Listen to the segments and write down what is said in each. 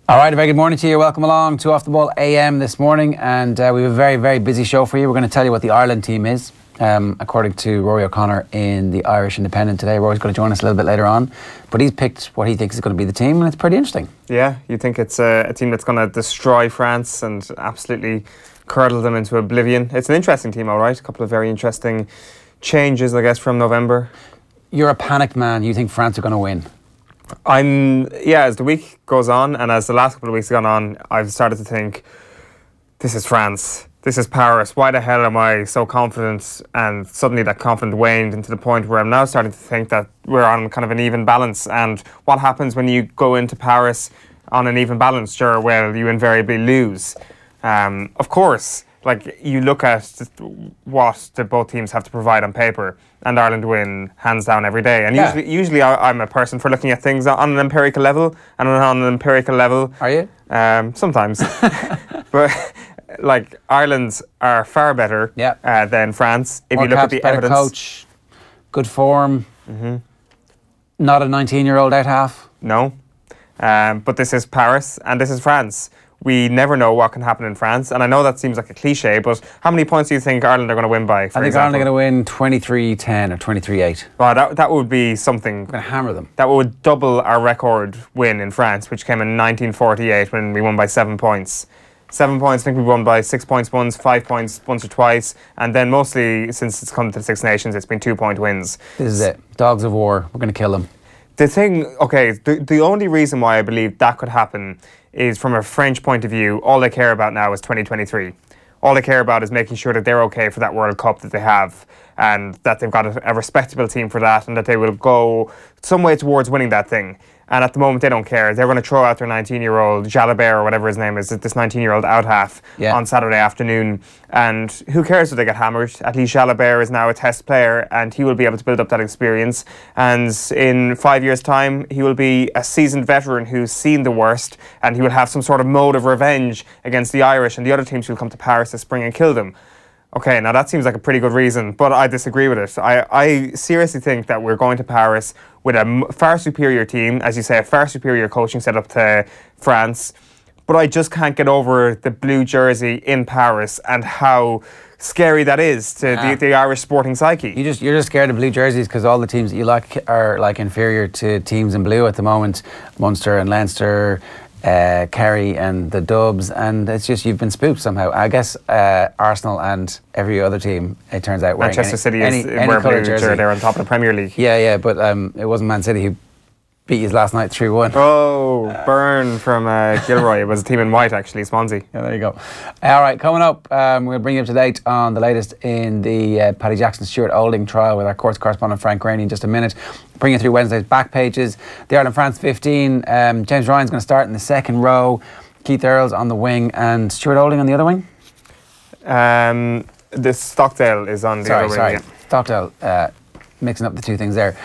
All right, a very good morning to you. Welcome along to Off the Ball AM this morning, and we have a very, very busy show for you. We're going to tell you what the Ireland team is, according to Ruaidhrí O'Connor in the Irish Independent today. Rory's going to join us a little bit later on, but he's picked what he thinks is going to be the team, and it's pretty interesting. Yeah, you think it's a team that's going to destroy France and absolutely curdle them into oblivion. It's an interesting team, all right. A couple of very interesting changes, I guess, from November. You're a panicked man. You think France are going to win? As the week goes on and as the last couple of weeks have gone on, I've started to think, this is France, this is Paris, why the hell am I so confident? And suddenly that confidence waned into the point where I'm now starting to think that we're on kind of an even balance. And what happens when you go into Paris on an even balance? Sure, well, you invariably lose. Of course, like you look at what both teams have to provide on paper, and Ireland win hands down every day. And usually I'm a person for looking at things on an empirical level, and on an empirical level. Are you? Sometimes. But like Ireland are far better than France. If More you look caps, at the better evidence. coach, good form, not a 19-year-old out half. No. But this is Paris and this is France. We never know what can happen in France. And I know that seems like a cliche, but how many points do you think Ireland are going to win by, for I think example? Ireland are going to win 23-10 or 23-8. Well, that would be something. We're going to hammer them. That would double our record win in France, which came in 1948 when we won by 7 points. 7 points, I think we won by 6 points once, 5 points once or twice. And then mostly, since it's come to the Six Nations, it's been 2-point wins. This is it. Dogs of war. We're going to kill them. The thing, the only reason why I believe that could happen is from a French point of view, all they care about now is 2023. All they care about is making sure that they're okay for that World Cup that they have, and that they've got a respectable team for that, and that they will go some way towards winning that thing. And at the moment, they don't care. They're going to throw out their 19-year-old Jalabert, or whatever his name is, this 19-year-old out-half on Saturday afternoon. And who cares if they get hammered? At least Jalabert is now a test player, and he will be able to build up that experience. And in 5 years' time, he will be a seasoned veteran who's seen the worst, and he will have some sort of mode of revenge against the Irish and the other teams who will come to Paris this spring and kill them. Okay, now that seems like a pretty good reason, but I disagree with it. I seriously think that we're going to Paris with a far superior team, as you say, a far superior coaching setup to France. But I just can't get over the blue jersey in Paris and how scary that is to the Irish sporting psyche. You're just scared of blue jerseys because all the teams that you like are like inferior to teams in blue at the moment. Munster and Leinster, Kerry and the Dubs, and it's just you've been spooked somehow. I guess Arsenal and every other team, it turns out, wearing Manchester City any wear blue jersey. They're on top of the Premier League. Yeah, but it wasn't Man City who beat you last night 3-1. Oh, burn from Gilroy. It was a team in white, actually, Swansea. Yeah, there you go. All right, coming up, we'll bring you up to date on the latest in the Paddy Jackson-Stuart Olding trial with our courts correspondent Frank Greaney in just a minute. Bring you through Wednesday's back pages. The Ireland-France 15. James Ryan's going to start in the second row. Keith Earls on the wing and Stuart Olding on the other wing. The Stockdale is on the other wing. Sorry. Stockdale, mixing up the two things there.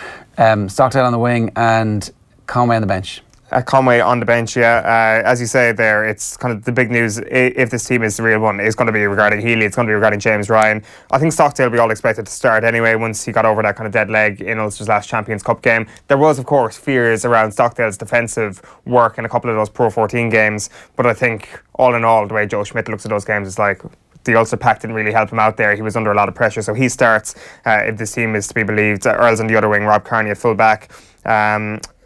Stockdale on the wing and Conway on the bench. Conway on the bench, as you say there, it's kind of the big news, if this team is the real one, is going to be regarding Healy, it's going to be regarding James Ryan. I think Stockdale we all expected to start anyway once he got over that kind of dead leg in Ulster's last Champions Cup game. There was, of course, fears around Stockdale's defensive work in a couple of those Pro 14 games, but I think all in all, the way Joe Schmidt looks at those games is like, the Ulster pack didn't really help him out there. He was under a lot of pressure, so he starts if this team is to be believed. Earls on the other wing, Rob Kearney at full back.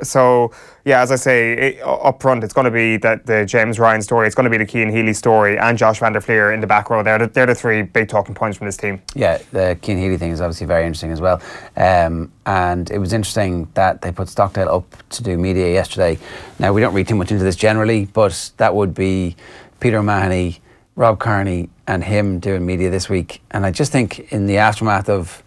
So, as I say, up front, it's going to be the James Ryan story. It's going to be the Cian Healy story and Josh van der Fleer in the back row. They're the three big talking points from this team. Yeah, the Cian Healy thing is obviously very interesting as well. And it was interesting that they put Stockdale up to do media yesterday. Now, we don't read too much into this generally, but that would be Peter O'Mahony, Rob Kearney and him doing media this week. And I just think in the aftermath of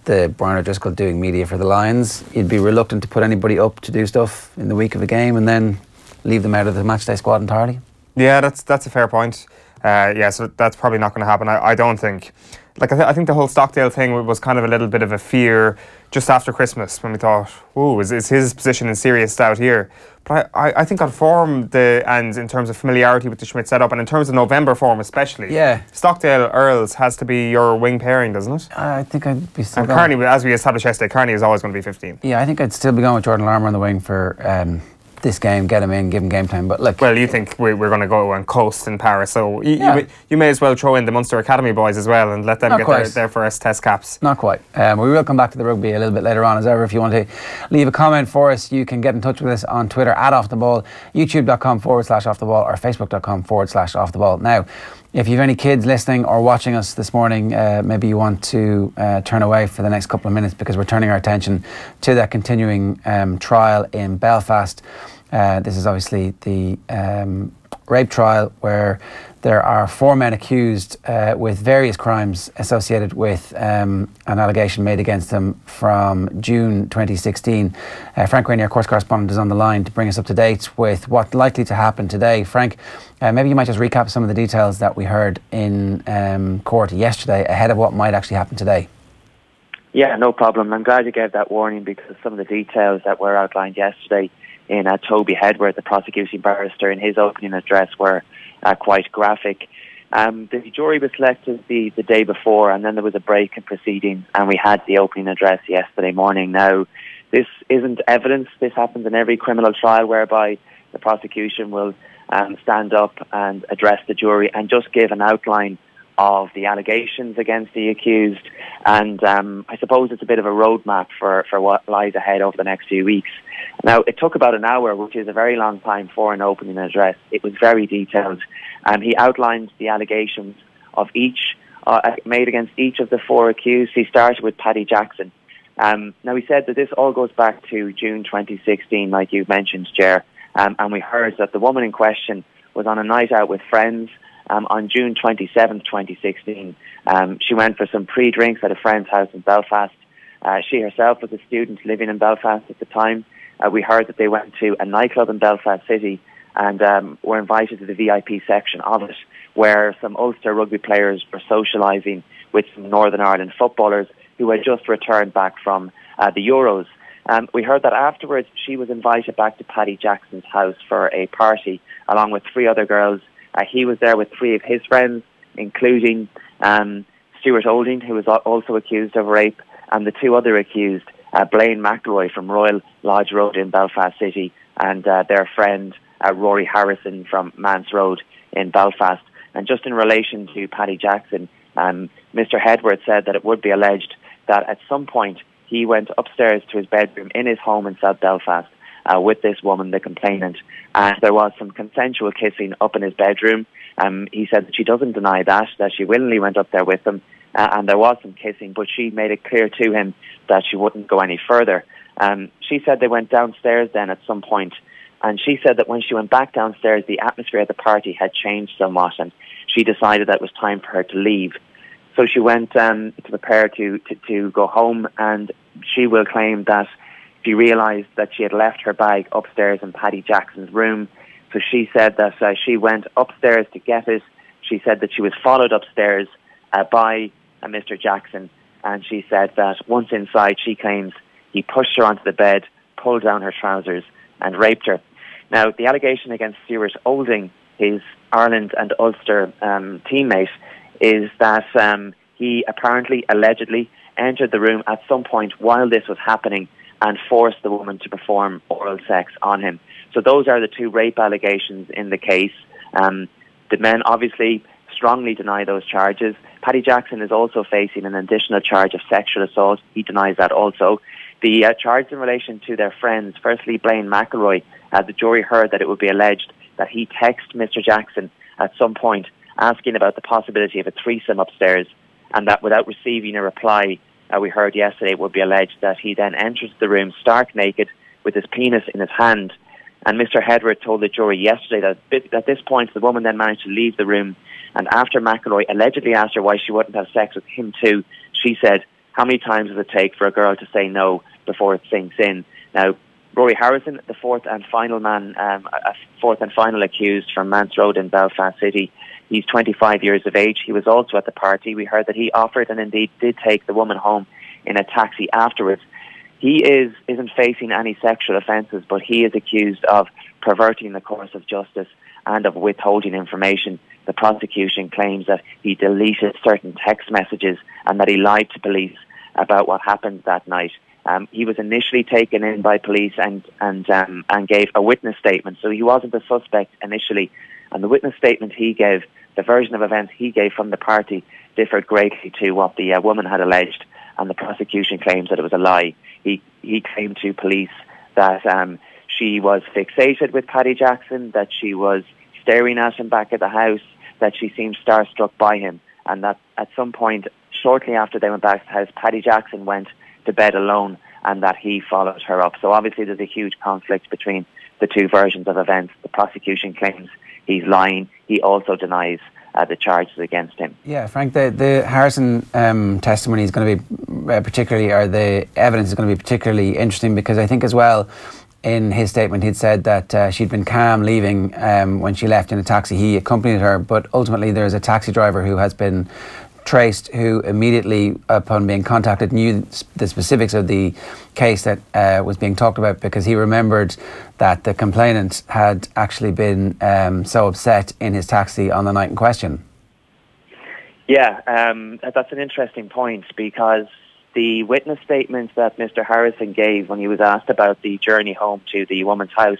the Brian O'Driscoll doing media for the Lions, you'd be reluctant to put anybody up to do stuff in the week of a game and then leave them out of the matchday squad entirely. Yeah, that's a fair point. So that's probably not going to happen. I don't think. I think the whole Stockdale thing was kind of a little bit of a fear just after Christmas when we thought, "Ooh, is his position in serious doubt here?" But I think on form and in terms of familiarity with the Schmidt setup and in terms of November form especially, Stockdale Earls has to be your wing pairing, doesn't it? I think I'd be still and Kearney, as we established yesterday, Kearney is always going to be 15. Yeah, I think I'd still be going with Jordan Larmour on the wing for this game, get him in, give him game time. But look, well, you think we're going to go and coast in Paris, so you may as well throw in the Munster Academy boys as well and let them get their first test caps. Not quite. We will come back to the rugby a little bit later on. As ever, if you want to leave a comment for us, you can get in touch with us on Twitter at Off The Ball, youtube.com/Off The Ball, or facebook.com/Off The Ball. Now, if you have any kids listening or watching us this morning, maybe you want to turn away for the next couple of minutes, because we're turning our attention to that continuing trial in Belfast. This is obviously the rape trial where there are 4 men accused with various crimes associated with an allegation made against them from June 2016. Frank Greaney, our course correspondent, is on the line to bring us up to date with what's likely to happen today. Frank, maybe you might just recap some of the details that we heard in court yesterday ahead of what might actually happen today. Yeah, no problem. I'm glad you gave that warning, because some of the details that were outlined yesterday in Toby Hedworth, the prosecuting barrister, in his opening address were quite graphic. The jury was selected the day before, and then there was a break in proceedings, and we had the opening address yesterday morning. Now, this isn't evidence. This happens in every criminal trial, whereby the prosecution will stand up and address the jury and just give an outline of the allegations against the accused, and I suppose it's a bit of a roadmap for what lies ahead over the next few weeks. Now, it took about an hour, which is a very long time for an opening address. It was very detailed. He outlined the allegations of each, made against each of the 4 accused. He started with Paddy Jackson. Now, he said that this all goes back to June 2016, like you've mentioned, Ger, and we heard that the woman in question was on a night out with friends on June 27th, 2016. She went for some pre-drinks at a friend's house in Belfast. She herself was a student living in Belfast at the time. We heard that they went to a nightclub in Belfast City and were invited to the VIP section of it, where some Ulster rugby players were socialising with some Northern Ireland footballers who had just returned back from the Euros. We heard that afterwards she was invited back to Paddy Jackson's house for a party along with 3 other girls. He was there with 3 of his friends, including Stuart Olding, who was also accused of rape, and the 2 other accused, Blaine McElroy from Royal Lodge Road in Belfast City, and their friend Rory Harrison from Mance Road in Belfast. And just in relation to Paddy Jackson, Mr. Hedworth said that it would be alleged that at some point he went upstairs to his bedroom in his home in South Belfast with this woman, the complainant, and there was some consensual kissing up in his bedroom. He said that she doesn't deny that she willingly went up there with him, and there was some kissing, but she made it clear to him that she wouldn't go any further. She said they went downstairs then at some point, and she said that when she went back downstairs, the atmosphere at the party had changed somewhat, and she decided that it was time for her to leave. So she went to prepare to go home, and she will claim that she realised that she had left her bag upstairs in Paddy Jackson's room. So she said that she went upstairs to get it. She said that she was followed upstairs by Mr. Jackson, and she said that once inside, she claims he pushed her onto the bed, pulled down her trousers, and raped her. Now, the allegation against Stuart Olding, his Ireland and Ulster teammate, is that he apparently, allegedly, entered the room at some point while this was happening and forced the woman to perform oral sex on him. So those are the 2 rape allegations in the case. The men obviously strongly deny those charges. Paddy Jackson is also facing an additional charge of sexual assault. He denies that also. The charge in relation to their friends, firstly Blaine McElroy, the jury heard that it would be alleged that he texted Mr. Jackson at some point asking about the possibility of a threesome upstairs, and that without receiving a reply, we heard yesterday, it would be alleged that he then enters the room stark naked with his penis in his hand. And Mr. Hedworth told the jury yesterday that at this point the woman then managed to leave the room, and after McElroy allegedly asked her why she wouldn't have sex with him too, she said, how many times does it take for a girl to say no before it sinks in? Now, Rory Harrison, the 4th and final man, a 4th and final accused from Mance Road in Belfast City, he's 25 years of age. He was also at the party. We heard that he offered and indeed did take the woman home in a taxi afterwards. He isn't facing any sexual offences, but he is accused of perverting the course of justice and of withholding information. The prosecution claims that he deleted certain text messages and that he lied to police about what happened that night. He was initially taken in by police and gave a witness statement. So he wasn't a suspect initially. And the witness statement he gave, the version of events he gave from the party, differed greatly to what the woman had alleged. And the prosecution claims that it was a lie. He claimed to police that she was fixated with Paddy Jackson, that she was staring at him back at the house, that she seemed starstruck by him, and that at some point, shortly after they went back to the house, Paddy Jackson went to bed alone and that he followed her up. So obviously there's a huge conflict between the two versions of events. The prosecution claims he's lying. He also denies the charges against him. Yeah, Frank, the Harrison testimony is going to be particularly, or the evidence is going to be particularly interesting, because I think as well, in his statement he'd said that she'd been calm leaving when she left in a taxi. He accompanied her, but ultimately there's a taxi driver who has been traced, who immediately upon being contacted knew the specifics of the case that was being talked about, because he remembered that the complainant had actually been so upset in his taxi on the night in question. Yeah, that's an interesting point, because the witness statement that Mr. Harrison gave when he was asked about the journey home to the woman's house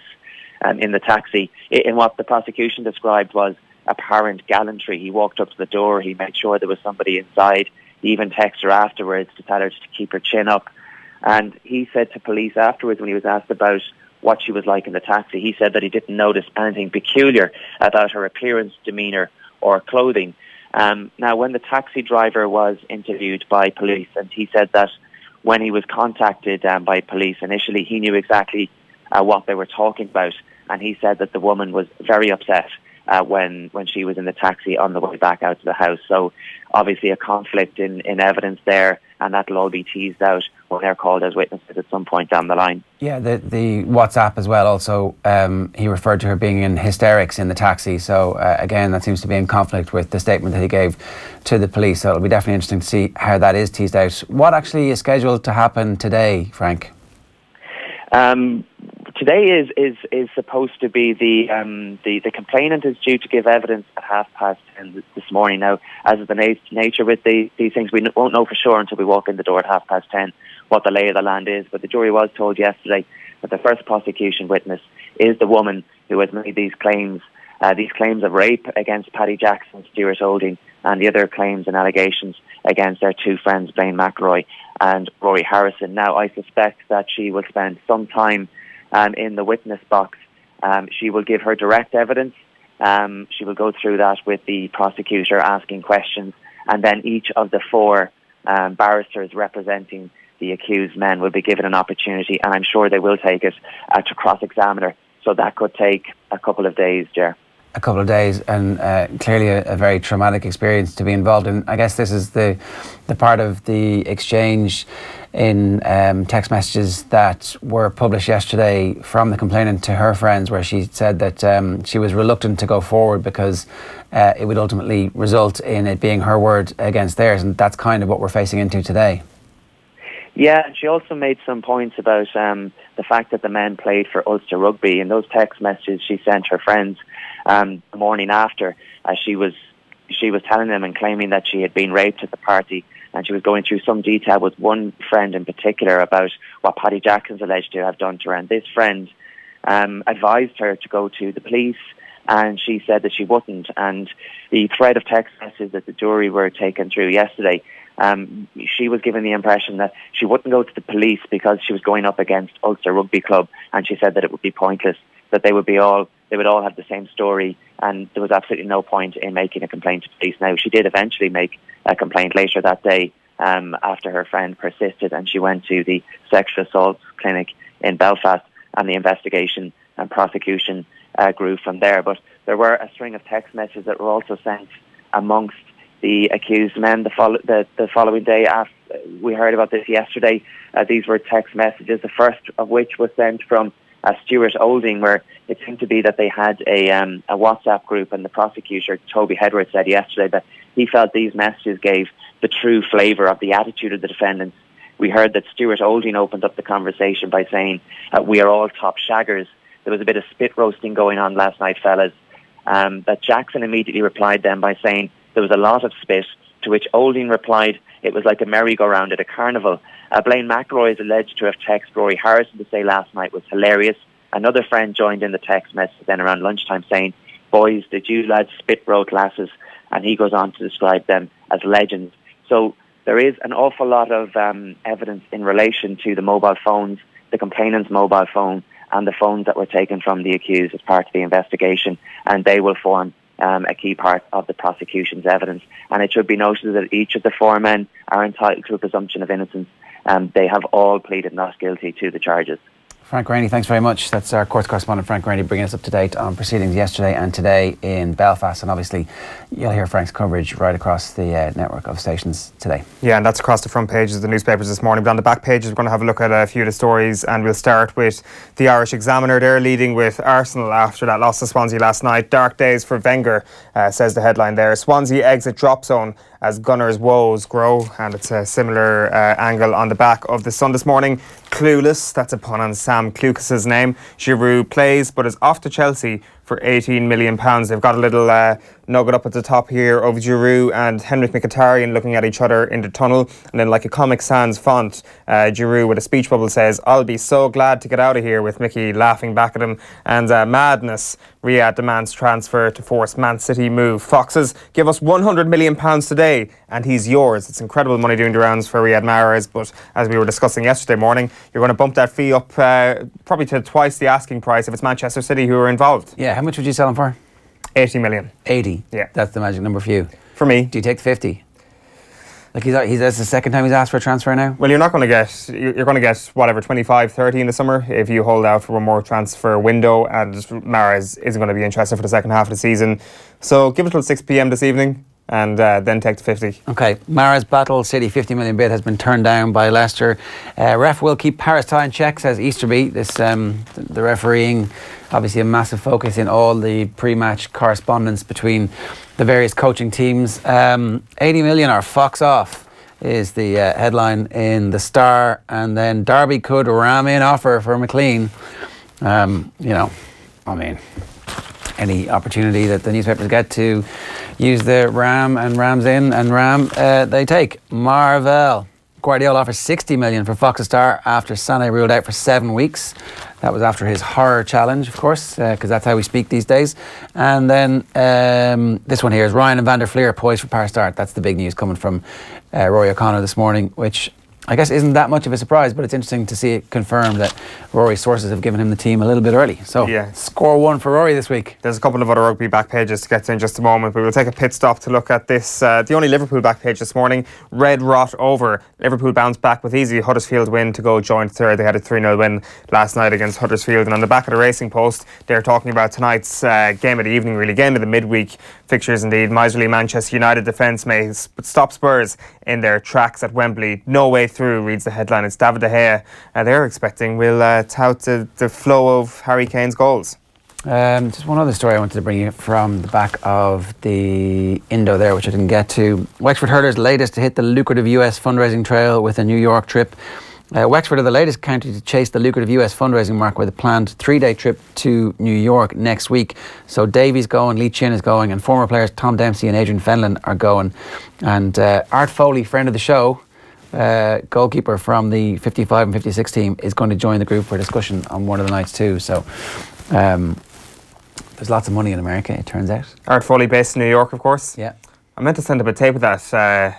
in the taxi, in what the prosecution described was apparent gallantry. He walked up to the door, he made sure there was somebody inside, he even texted her afterwards to tell her to keep her chin up. And he said to police afterwards, when he was asked about what she was like in the taxi, he said that he didn't notice anything peculiar about her appearance, demeanour or clothing. Now, when the taxi driver was interviewed by police, and he said that when he was contacted by police initially, he knew exactly what they were talking about, and he said that the woman was very upset when she was in the taxi on the way back out to the house. So obviously a conflict in evidence there, and that'll all be teased out when they're called as witnesses at some point down the line. Yeah, the WhatsApp as well also, he referred to her being in hysterics in the taxi. So again, that seems to be in conflict with the statement that he gave to the police. So it'll be definitely interesting to see how that is teased out. What actually is scheduled to happen today, Frank? Today is supposed to be the complainant is due to give evidence at 10:30 this morning. Now, as is the nature with these things, we won't know for sure until we walk in the door at 10:30 what the lay of the land is. But the jury was told yesterday that the first prosecution witness is the woman who has made these claims of rape against Paddy Jackson, Stuart Olding, and the other claims and allegations against their two friends, Brian McClair and Ruaidhrí Harrison. Now, I suspect that she will spend some time in the witness box. She will give her direct evidence. She will go through that with the prosecutor asking questions, and then each of the four barristers representing the accused men will be given an opportunity, and I'm sure they will take it to cross-examine her. So that could take a couple of days, Ger. A couple of days, and clearly a very traumatic experience to be involved in. I guess this is the part of the exchange in text messages that were published yesterday from the complainant to her friends, where she said that she was reluctant to go forward because it would ultimately result in it being her word against theirs, and that's kind of what we're facing into today. Yeah, and she also made some points about the fact that the men played for Ulster Rugby. In those text messages she sent her friends the morning after, she was telling them and claiming that she had been raped at the party, and she was going through some detail with one friend in particular about what Paddy Jackson's alleged to have done to her. And this friend advised her to go to the police, and she said that she wouldn't. And the thread of text messages that the jury were taken through yesterday, she was given the impression that she wouldn't go to the police because she was going up against Ulster Rugby Club, and she said that it would be pointless, that they would all have the same story, and there was absolutely no point in making a complaint to police. Now, she did eventually make a complaint later that day after her friend persisted, and she went to the sexual assault clinic in Belfast, and the investigation and prosecution grew from there. But there were a string of text messages that were also sent amongst the accused men the following day. After we heard about this yesterday, these were text messages, the first of which was sent from Stuart Olding, where it seemed to be that they had a WhatsApp group, and the prosecutor, Toby Hedworth, said yesterday that he felt these messages gave the true flavour of the attitude of the defendants. We heard that Stuart Olding opened up the conversation by saying, "We are all top shaggers." There was a bit of spit roasting going on last night, fellas. That Jackson immediately replied then by saying there was a lot of spit, to which Olding replied, "It was like a merry-go-round at a carnival." Blaine McElroy is alleged to have texted Rory Harrison to say last night was hilarious. Another friend joined in the text message then around lunchtime saying, "Boys, did you lads spit bro glasses?" And he goes on to describe them as legends. So there is an awful lot of evidence in relation to the mobile phones, the complainant's mobile phone, and the phones that were taken from the accused as part of the investigation, and they will form a key part of the prosecution's evidence. And it should be noted that each of the four men are entitled to a presumption of innocence. They have all pleaded not guilty to the charges. Frank Greaney, thanks very much. That's our court correspondent Frank Greaney bringing us up to date on proceedings yesterday and today in Belfast. And obviously you'll hear Frank's coverage right across the network of stations today. Yeah, and that's across the front pages of the newspapers this morning. But on the back pages, we're going to have a look at a few of the stories, and we'll start with the Irish Examiner. They're leading with Arsenal after that loss to Swansea last night. Dark days for Wenger, says the headline there. Swansea exit drop zone as Gunners' woes grow, and it's a similar angle on the back of the Sun this morning. Clueless, that's a pun on Sam Clucas's name. Giroud plays but is off to Chelsea for £18 million. They've got a little nugget up at the top here of Giroud and Henrik Mkhitaryan looking at each other in the tunnel, and then like a Comic Sans font, Giroud with a speech bubble says, "I'll be so glad to get out of here," with Mickey laughing back at him. And madness, Riyadh demands transfer to force Man City move. Foxes, give us £100 million today and he's yours. It's incredible money doing the rounds for Riyad Mahrez, but as we were discussing yesterday morning, you're going to bump that fee up probably to twice the asking price if it's Manchester City who are involved. Yeah, how much would you sell him for? 80 million. 80? Yeah. That's the magic number for you. For me. Do you take the 50? Like that's the second time he's asked for a transfer now? Well, you're going to get whatever, 25, 30 in the summer if you hold out for one more transfer window, and Mahrez isn't going to be interested for the second half of the season. So give it till 6 p.m. this evening and then take the 50. Okay. Mahrez battle City 50 million bid has been turned down by Leicester. Ref will keep Paris tie in check, says Easterby. This the refereeing, obviously a massive focus in all the pre-match correspondence between the various coaching teams. 80 million or fox off is the headline in the Star, and then Derby could ram in offer for McLean. Any opportunity that the newspapers get to use the ram and rams in and ram, they take. Marvel. Guardiola offers 60 million for Fox's Star after Sané ruled out for 7 weeks. That was after his horror challenge, of course, because that's how we speak these days. And then this one here is Ryan and Van der Fleer poised for Paris start. That's the big news coming from Ruaidhrí O'Connor this morning, which I guess isn't that much of a surprise, but it's interesting to see it confirmed that Rory's sources have given him the team a little bit early. So, yeah. Score one for Rory this week. There's a couple of other rugby back pages to get to in just a moment, but we'll take a pit stop to look at this. The only Liverpool back page this morning, red rot over. Liverpool bounced back with easy Huddersfield win to go joint third. They had a 3-0 win last night against Huddersfield. And on the back of the Racing Post, they're talking about tonight's game of the evening, really, game of the midweek fixtures indeed. Miserly Manchester United defence may stop Spurs in their tracks at Wembley. No way through, reads the headline. It's David De Gea they're expecting will tout the flow of Harry Kane's goals. Just one other story I wanted to bring you from the back of the Indo there, which I didn't get to. Wexford hurlers latest to hit the lucrative US fundraising trail with a New York trip. Wexford are the latest county to chase the lucrative US fundraising mark with a planned 3-day trip to New York next week. So Davies going, Lee Chin is going, and former players Tom Dempsey and Adrian Fenlon are going. And Art Foley, friend of the show, goalkeeper from the 55 and 56 team, is going to join the group for discussion on one of the nights too. So there's lots of money in America, it turns out. Art Foley based in New York, of course. Yeah. I meant to send him a tape of that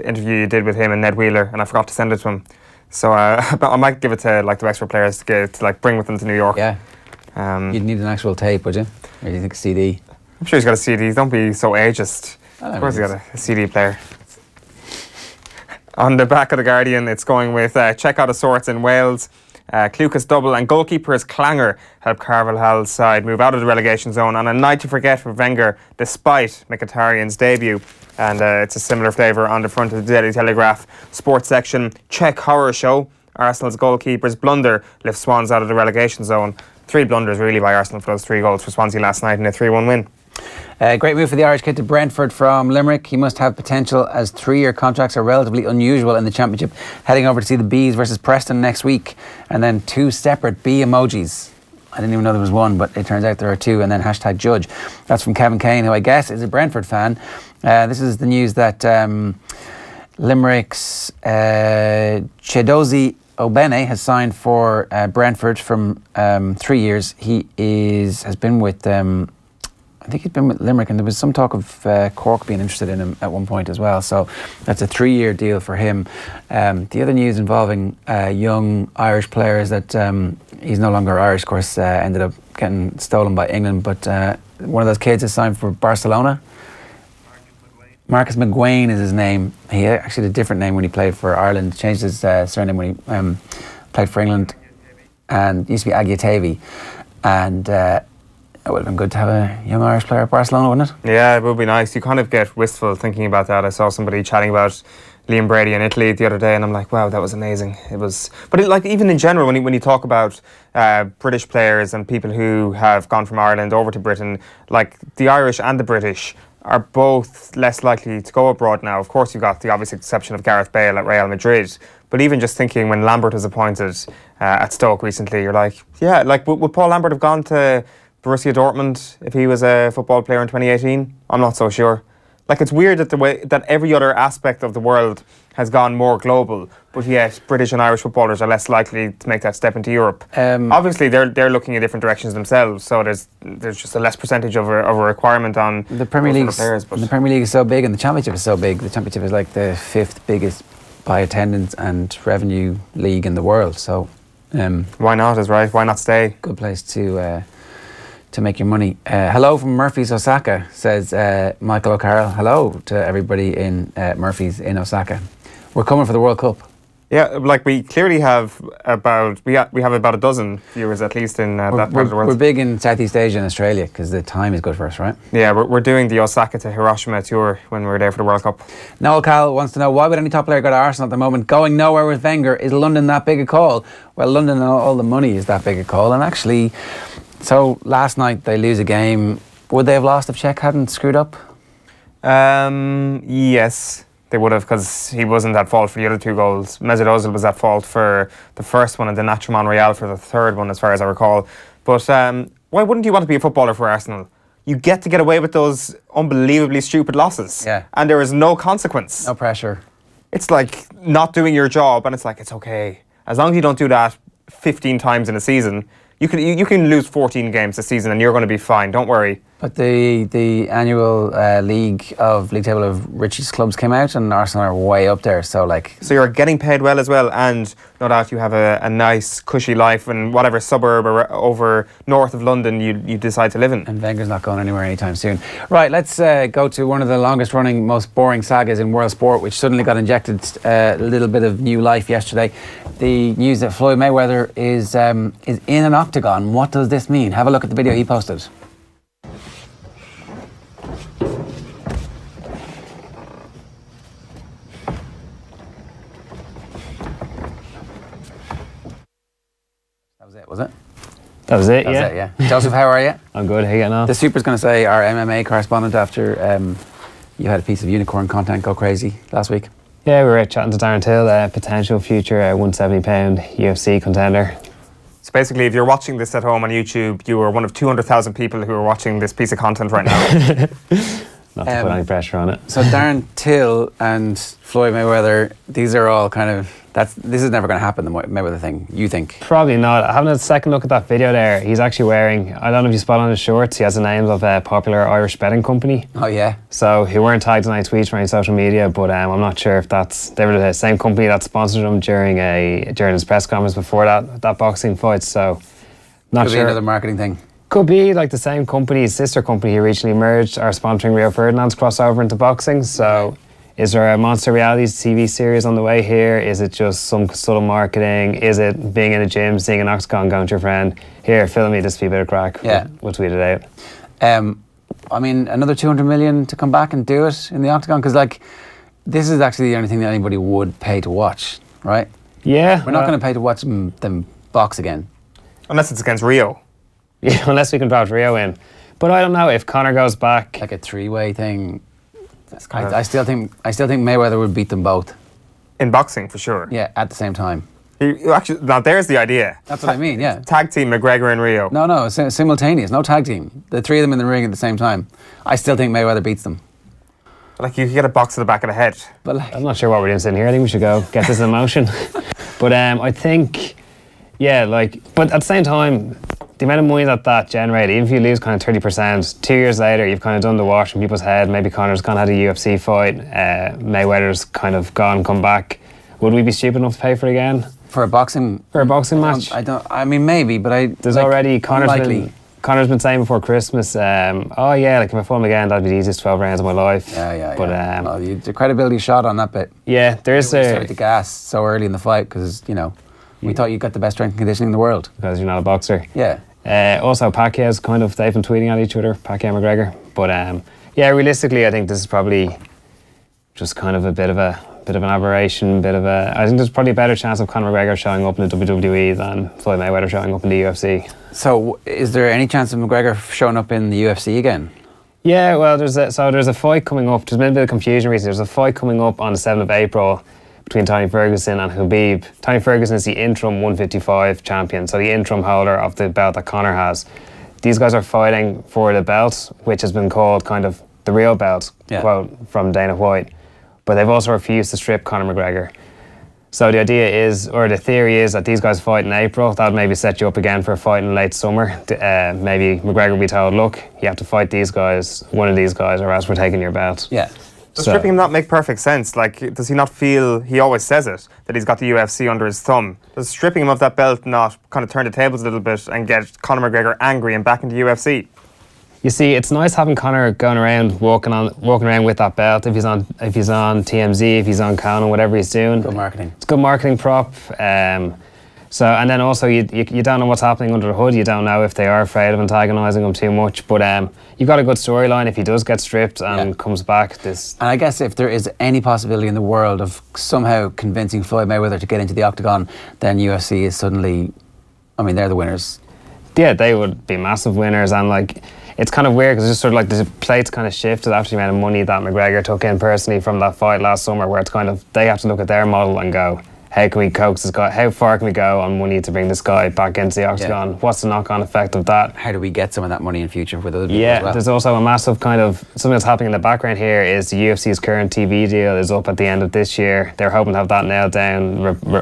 interview you did with him and Ned Wheeler, and I forgot to send it to him. So I might give it to like the Wexford players to bring with them to New York. Yeah. You'd need an actual tape, would you? Or do you think a CD? I'm sure he's got a CD. Don't be so ageist. Of course he's got a CD player. On the back of the Guardian, it's going with check-out of sorts in Wales. Clucas double and goalkeepers clangor help Carvalhal's side move out of the relegation zone on a night to forget for Wenger despite Mkhitaryan's debut. And it's a similar flavour on the front of the Daily Telegraph sports section. Czech horror show. Arsenal's goalkeepers blunder lifts Swans out of the relegation zone. 3 blunders really by Arsenal for those 3 goals for Swansea last night in a 3-1 win. Great move for the Irish kid to Brentford from Limerick. He must have potential as 3-year contracts are relatively unusual in the Championship. Heading over to see the Bees versus Preston next week. And then 2 separate bee emojis I didn't even know there was one, but it turns out there are two. And then hashtag judge. That's from Kevin Kane, who I guess is a Brentford fan. This is the news that Limerick's Chidozie Obene has signed for Brentford from 3 years. He has been with, I think he's been with Limerick, and there was some talk of Cork being interested in him at one point as well. So that's a 3-year deal for him. The other news involving young Irish players that he's no longer Irish, of course, ended up getting stolen by England. But one of those kids has signed for Barcelona. Marcus McGuane is his name. He actually had a different name when he played for Ireland. Changed his surname when he played for England, and used to be Agiatavi. And it would have been good to have a young Irish player at Barcelona, wouldn't it? Yeah, it would be nice. You kind of get wistful thinking about that. I saw somebody chatting about Liam Brady in Italy the other day, and I'm like, wow, that was amazing. It was, but like even in general, when you talk about British players and people who have gone from Ireland over to Britain, like the Irish and the British are both less likely to go abroad now. Of course, you've got the obvious exception of Gareth Bale at Real Madrid. But even just thinking when Lambert was appointed at Stoke recently, you're like, yeah, like would Paul Lambert have gone to Borussia Dortmund if he was a football player in 2018? I'm not so sure. Like, it's weird that the way that every other aspect of the world has gone more global, but yet British and Irish footballers are less likely to make that step into Europe. Obviously, they're looking in different directions themselves, so there's just a less percentage of a requirement on the Premier League. Players, the Premier League is so big, and the Championship is so big. The Championship is like the 5th biggest by attendance and revenue league in the world. So why not? Is right. Why not stay? Good place to make your money. Hello from Murphy's Osaka, says Michael O'Carroll. Hello to everybody in Murphy's in Osaka. We're coming for the World Cup. Yeah, like we clearly have about we have about a dozen viewers at least in that part of the world. We're big in Southeast Asia and Australia because the time is good for us, right? Yeah, we're doing the Osaka to Hiroshima tour when we're there for the World Cup. Noel Cal wants to know, why would any top player go to Arsenal at the moment? Going nowhere with Wenger. Is London that big a call? Well, London and all the money is that big a call. And actually, so last night they lose a game. Would they have lost if Czech hadn't screwed up? Yes, they would have, because he wasn't at fault for the other 2 goals. Mesut Ozil was at fault for the first one and then Nacho Monreal for the third one, as far as I recall. But why wouldn't you want to be a footballer for Arsenal? You get away with those unbelievably stupid losses. Yeah. And there is no consequence. No pressure. It's like not doing your job, and it's like, it's okay. As long as you don't do that 15 times in a season, you can lose 14 games this season and you're going to be fine, don't worry. But the annual league table of richest clubs came out, and Arsenal are way up there. So you're getting paid well as well, and no doubt you have a nice cushy life in whatever suburb or over north of London you decide to live in. And Wenger's not going anywhere anytime soon. Right, let's go to one of the longest running, most boring sagas in world sport, which suddenly got injected a little bit of new life yesterday. The news that Floyd Mayweather is in an octagon. What does this mean? Have a look at the video he posted. Was it? That was it, yeah. Joseph, how are you? I'm good, how you getting on? The Super's going to say our MMA correspondent after you had a piece of unicorn content go crazy last week. Yeah, we were chatting to Darren Till, potential future 170-pound UFC contender. So basically, if you're watching this at home on YouTube, you are one of 200,000 people who are watching this piece of content right now. Not to put any pressure on it. So Darren Till and Floyd Mayweather, these are all kind of... This is never going to happen, the Mayweather thing, you think? Probably not. Having a second look at that video there, he's actually wearing, I don't know if you spot on his shorts, he has the names of a popular Irish betting company. Oh, yeah. So he weren't tagged in any tweets or any social media, but I'm not sure if they were the same company that sponsored him during his press conference before that boxing fight. So not Could sure. Could be another marketing thing. Could be like the same company, sister company who recently merged, are sponsoring Rio Ferdinand's crossover into boxing. So is there a Monster Reality TV series on the way here? Is it just some subtle marketing? Is it being in a gym, seeing an octagon, going to your friend, here, film me, this will be a bit of crack. Yeah. We'll tweet it out. I mean, another 200 million to come back and do it in the octagon? Because this is actually the only thing that anybody would pay to watch, right? Yeah. We're not going to pay to watch them box again. Unless it's against Rio. Yeah, unless we can draft Rio in. But I don't know, if Conor goes back... Like a 3-way thing... I still think Mayweather would beat them both. In boxing, for sure. Yeah, at the same time. Actually, now there's the idea. That's what I mean, yeah. Tag team McGregor and Rio. No, simultaneous, no tag team. The three of them in the ring at the same time. I still think Mayweather beats them. Like, you get a box to the back of the head. But like, I'm not sure what we're doing sitting here. I think we should go get this in motion. But I think, yeah, like, but at the same time, the amount of money that generated, even if you lose kind of 30%, 2 years later, you've kind of done the wash in people's head. Maybe Conor's kind of had a UFC fight. Mayweather's kind of gone, come back. Would we be stupid enough to pay for it again? for a boxing match? I mean, maybe, but there's like, already Conor's been saying before Christmas, oh yeah, like if I fought him again, that'd be the easiest 12 rounds of my life. Yeah. But well, the credibility shot on that bit. Yeah, there's started to gas so early in the fight because we thought you got the best strength and conditioning in the world because you're not a boxer. Yeah. Also, Pacquiao's they've been tweeting at each other, Pacquiao McGregor. But yeah, realistically, I think this is probably just kind of a bit of an aberration. I think there's probably a better chance of Conor McGregor showing up in the WWE than Floyd Mayweather showing up in the UFC. So, is there any chance of McGregor showing up in the UFC again? Yeah, well, there's a fight coming up. There's been a bit of confusion recently. There's a fight coming up on the 7th of April between Tony Ferguson and Khabib. Tony Ferguson is the interim 155 champion, so the interim holder of the belt that Conor has. These guys are fighting for the belt, which has been called kind of the real belt, quote from Dana White. But they've also refused to strip Conor McGregor. So the idea is, or the theory is, that these guys fight in April. That would maybe set you up again for a fight in late summer. Maybe McGregor will be told, look, you have to fight these guys, one of these guys, or else we're taking your belt. Yeah. Does stripping him not make perfect sense? Like, does he not feel, he always says it, that he's got the UFC under his thumb? Does stripping him of that belt not kind of turn the tables a little bit and get Conor McGregor angry and back into UFC? You see, it's nice having Conor going around, walking around with that belt. If he's on TMZ, if he's on Conan, whatever he's doing, good marketing. It's good marketing prop. So, and then also you don't know what's happening under the hood. You don't know if they are afraid of antagonising him too much. But you've got a good storyline if he does get stripped and comes back. And I guess if there is any possibility in the world of somehow convincing Floyd Mayweather to get into the octagon, then UFC is suddenly, I mean, they're the winners. Yeah, they would be massive winners, and like, it's kind of weird because it's just sort of like the plate's kind of shifted after the amount of money that McGregor took in personally from that fight last summer, where it's kind of, they have to look at their model and go, how can we coax this guy, how far can we go on money to bring this guy back into the octagon? Yeah. What's the knock-on effect of that? How do we get some of that money in future with other people as well? There's also a massive kind of, something that's happening in the background here is the UFC's current TV deal is up at the end of this year. They're hoping to have that nailed down,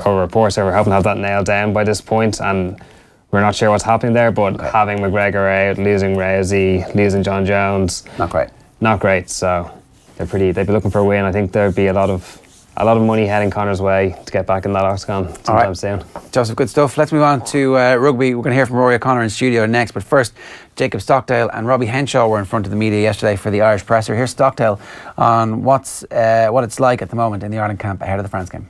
or reports are hoping to have that nailed down by this point, and we're not sure what's happening there, but having McGregor out, losing Rousey, losing John Jones, not great. So they'd be looking for a win. I think there'd be a lot of money heading Conor's way to get back in that octagon sometime soon. Joseph, good stuff. Let's move on to rugby. We're going to hear from Ruaidhrí O'Connor in studio next, but first, Jacob Stockdale and Robbie Henshaw were in front of the media yesterday for the Irish presser. Here's Stockdale on what it's like at the moment in the Ireland camp ahead of the France game.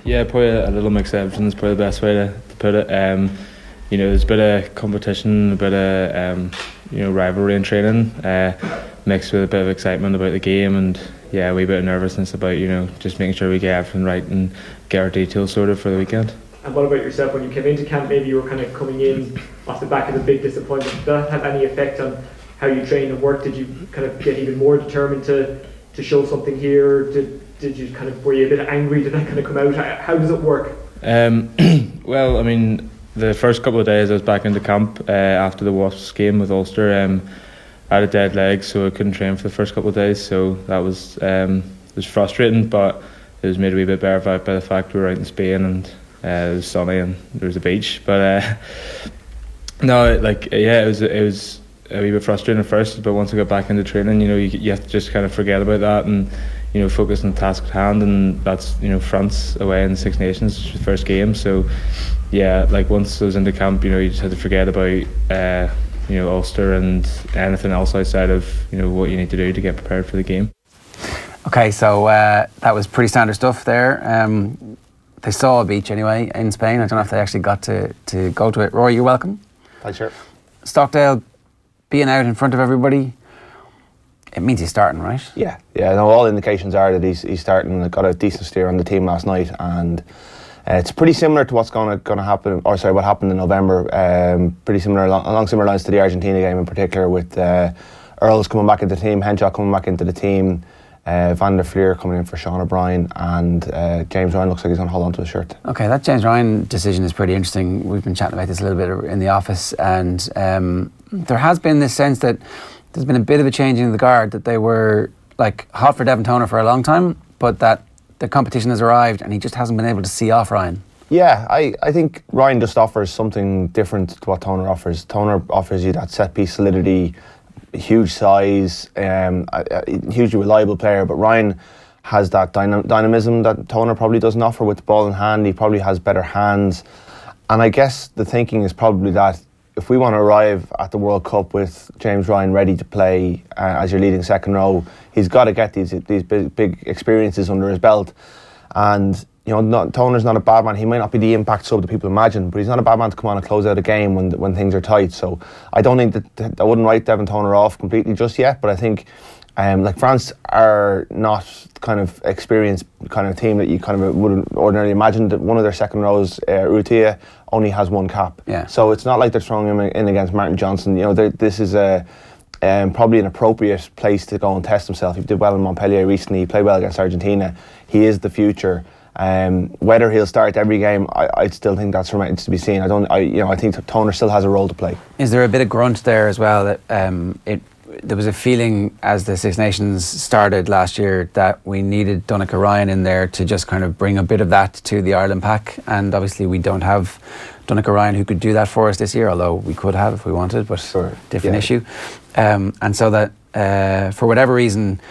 Yeah, probably a little mixed emotions, probably the best way to put it. There's a bit of competition, a bit of rivalry in training, mixed with a bit of excitement about the game, and a wee bit of nervousness about just making sure we get everything right and get our details sorted for the weekend. And what about yourself? When you came into camp, maybe you were kind of coming in off the back of a big disappointment. Did that have any effect on how you trained and worked? Did you kind of get even more determined to show something here? Did you were you a bit angry? Did that kind of come out? How does it work? Well, I mean, the first couple of days I was back into camp after the Wasps game with Ulster. I had a dead leg, so I couldn't train for the first couple of days. So that was frustrating, but it was made a wee bit better by the fact we were out in Spain and it was sunny and there was a beach. But it was a wee bit frustrating at first, but once I got back into training, you have to just kind of forget about that and focus on the task at hand, and that's France away in the Six Nations, which was the first game. So once I was into camp, you just had to forget about Ulster and anything else outside of what you need to do to get prepared for the game. Okay, so that was pretty standard stuff there. They saw a beach anyway in Spain. I don't know if they actually got to go to it. Roy, you're welcome. Thanks, sir. Stockdale, being out in front of everybody, it means he's starting, right? Yeah. No, all indications are that he's starting. Got a decent steer on the team last night, and it's pretty similar to what's going to happen. What happened in November. Pretty similar, along similar lines to the Argentina game in particular, with Earls coming back into the team, Henshaw coming back into the team. Van der Fleer coming in for Sean O'Brien, and James Ryan looks like he's going to hold on to his shirt. Okay, that James Ryan decision is pretty interesting. We've been chatting about this a little bit in the office, and there has been this sense that there's been a bit of a changing of the guard, that they were like hot for Devon Toner for a long time, but that the competition has arrived and he just hasn't been able to see off Ryan. Yeah, I think Ryan just offers something different to what Toner offers. Toner offers you that set piece solidity, huge size, a hugely reliable player, but Ryan has that dynamism that Toner probably doesn't offer with the ball in hand. He probably has better hands, and I guess the thinking is probably that if we want to arrive at the World Cup with James Ryan ready to play as your leading second row, he's got to get these big experiences under his belt. And Toner's not a bad man. He might not be the impact sub that people imagine, but he's not a bad man to come on and close out a game when things are tight. So I don't think that I wouldn't write Devon Toner off completely just yet, but I think like France are not kind of experienced kind of team that you kind of would ordinarily imagine. That one of their second rows, Ruaidhrí, only has one cap. Yeah. So it's not like they're throwing him in against Martin Johnson. This is probably an appropriate place to go and test himself. He did well in Montpellier recently. He played well against Argentina. He is the future. Whether he'll start every game, I still think that's remains to be seen. I think Toner still has a role to play. Is there a bit of grunt there as well that there was a feeling as the Six Nations started last year that we needed Donncha Ryan in there to just kind of bring a bit of that to the Ireland pack, and obviously we don't have Donncha Ryan who could do that for us this year, although we could have if we wanted, but sure, different issue. And so that for whatever reason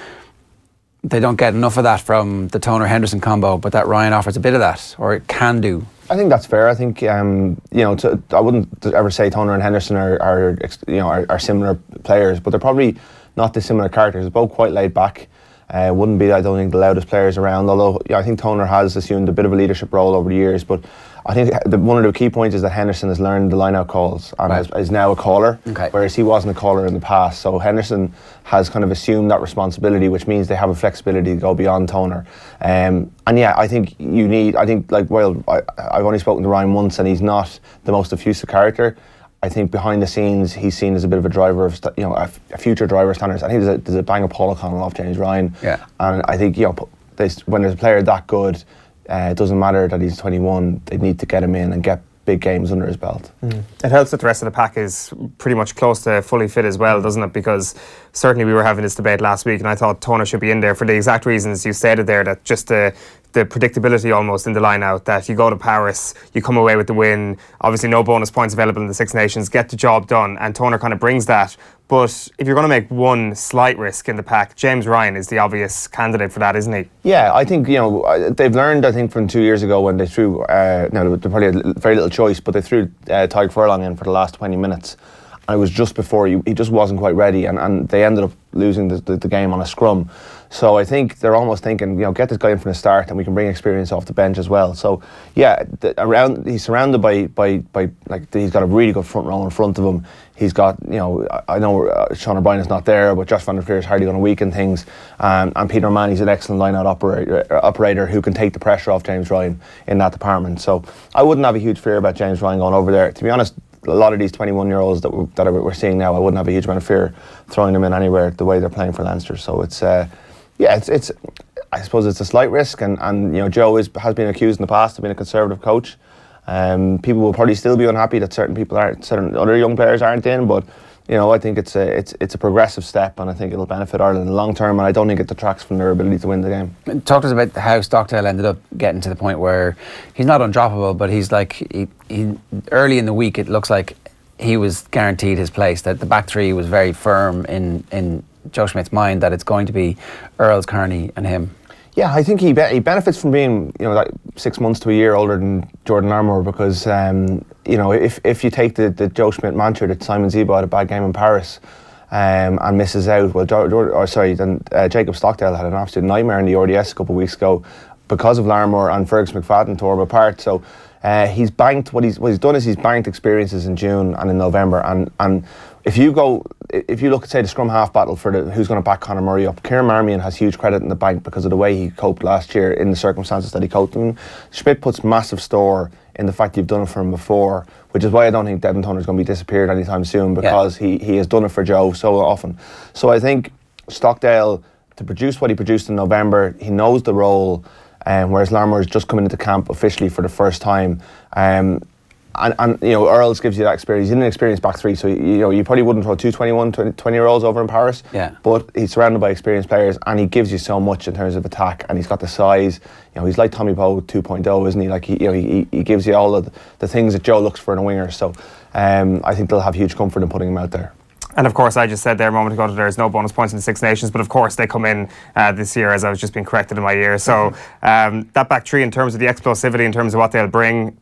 they don't get enough of that from the Toner-Henderson combo, but that Ryan offers a bit of that, or it can do. I think that's fair. I think I wouldn't ever say Toner and Henderson are similar players, but they're probably not dissimilar characters. They're both quite laid back. Wouldn't be, I don't think, the loudest players around. Although I think Toner has assumed a bit of a leadership role over the years. But I think one of the key points is that Henderson has learned the line-out calls and is now a caller, whereas he wasn't a caller in the past. So Henderson has kind of assumed that responsibility, which means they have a flexibility to go beyond Toner. And yeah, I think I've only spoken to Ryan once, and he's not the most effusive character. I think behind the scenes he's seen as a bit of a driver of a future driver of standards. I think there's a bang of Paul O'Connor off James Ryan. Yeah. And I think when there's a player that good, it doesn't matter that he's 21. They need to get him in and get big games under his belt. It helps that the rest of the pack is pretty much close to fully fit as well, doesn't it? Because certainly we were having this debate last week, and I thought Toner should be in there for the exact reasons you stated there, that just the predictability almost in the line out, that you go to Paris, you come away with the win, obviously no bonus points available in the Six Nations, get the job done, and Toner kind of brings that. But if you're going to make one slight risk in the pack, James Ryan is the obvious candidate for that, isn't he? Yeah, I think they've learned, I think, from 2 years ago when they threw they probably had very little choice, but they threw Tadhg Furlong in for the last 20 minutes. And it was just before he just wasn't quite ready, and they ended up losing the game on a scrum. So I think they're almost thinking, get this guy in from the start, and we can bring experience off the bench as well. So yeah, he's surrounded by he's got a really good front row in front of him. He's got I know Sean O'Brien is not there, but Josh Van der Fleer is hardly going to weaken things. And Peter O'Mahony's an excellent line-out operator who can take the pressure off James Ryan in that department. So I wouldn't have a huge fear about James Ryan going over there. To be honest, a lot of these 21-year-olds that we're seeing now, I wouldn't have a huge amount of fear throwing them in anywhere the way they're playing for Leinster. So it's I suppose it's a slight risk, and Joe has been accused in the past of being a conservative coach. People will probably still be unhappy that certain other young players aren't in, but I think it's a progressive step, and I think it'll benefit Ireland in the long term, and I don't think it detracts from their ability to win the game. Talk to us about how Stockdale ended up getting to the point where he's not undroppable, but he's like he early in the week it looks like he was guaranteed his place, that the back three was very firm in Joe Schmidt's mind, that it's going to be Earls, Kearney and him. Yeah, I think he benefits from being like 6 months to a year older than Jordan Larmour, because if you take the Joe Schmidt mantra that Simon Zebo had a bad game in Paris and misses out, then Jacob Stockdale had an absolute nightmare in the RDS a couple of weeks ago because of Larmour, and Fergus McFadden tore him apart. So he's banked what he's done is he's banked experiences in June and in November, and if you look at, say, the scrum half battle for who's going to back Conor Murray up, Kieran Marmion has huge credit in the bank because of the way he coped last year in the circumstances that he coped in. Schmidt puts massive store in the fact you've done it for him before, which is why I don't think Devon Toner is going to be disappeared anytime soon, because he has done it for Joe so often. So I think Stockdale to produce what he produced in November. He knows the role, whereas Larmour is just coming into camp officially for the first time. And you know, Earls gives you that experience. He's in an experienced back three, so you know, you probably wouldn't throw two 20-year-olds over in Paris. Yeah. But he's surrounded by experienced players, and he gives you so much in terms of attack, and he's got the size. You know, he's like Tommy Poe 2.0, isn't he? Like he gives you all of the things that Joe looks for in a winger. So I think they'll have huge comfort in putting him out there. And of course, I just said there a moment ago that there's no bonus points in the Six Nations, but of course they come in this year, as I was just being corrected in my ear. So that back three, in terms of the explosivity, in terms of what they'll bring,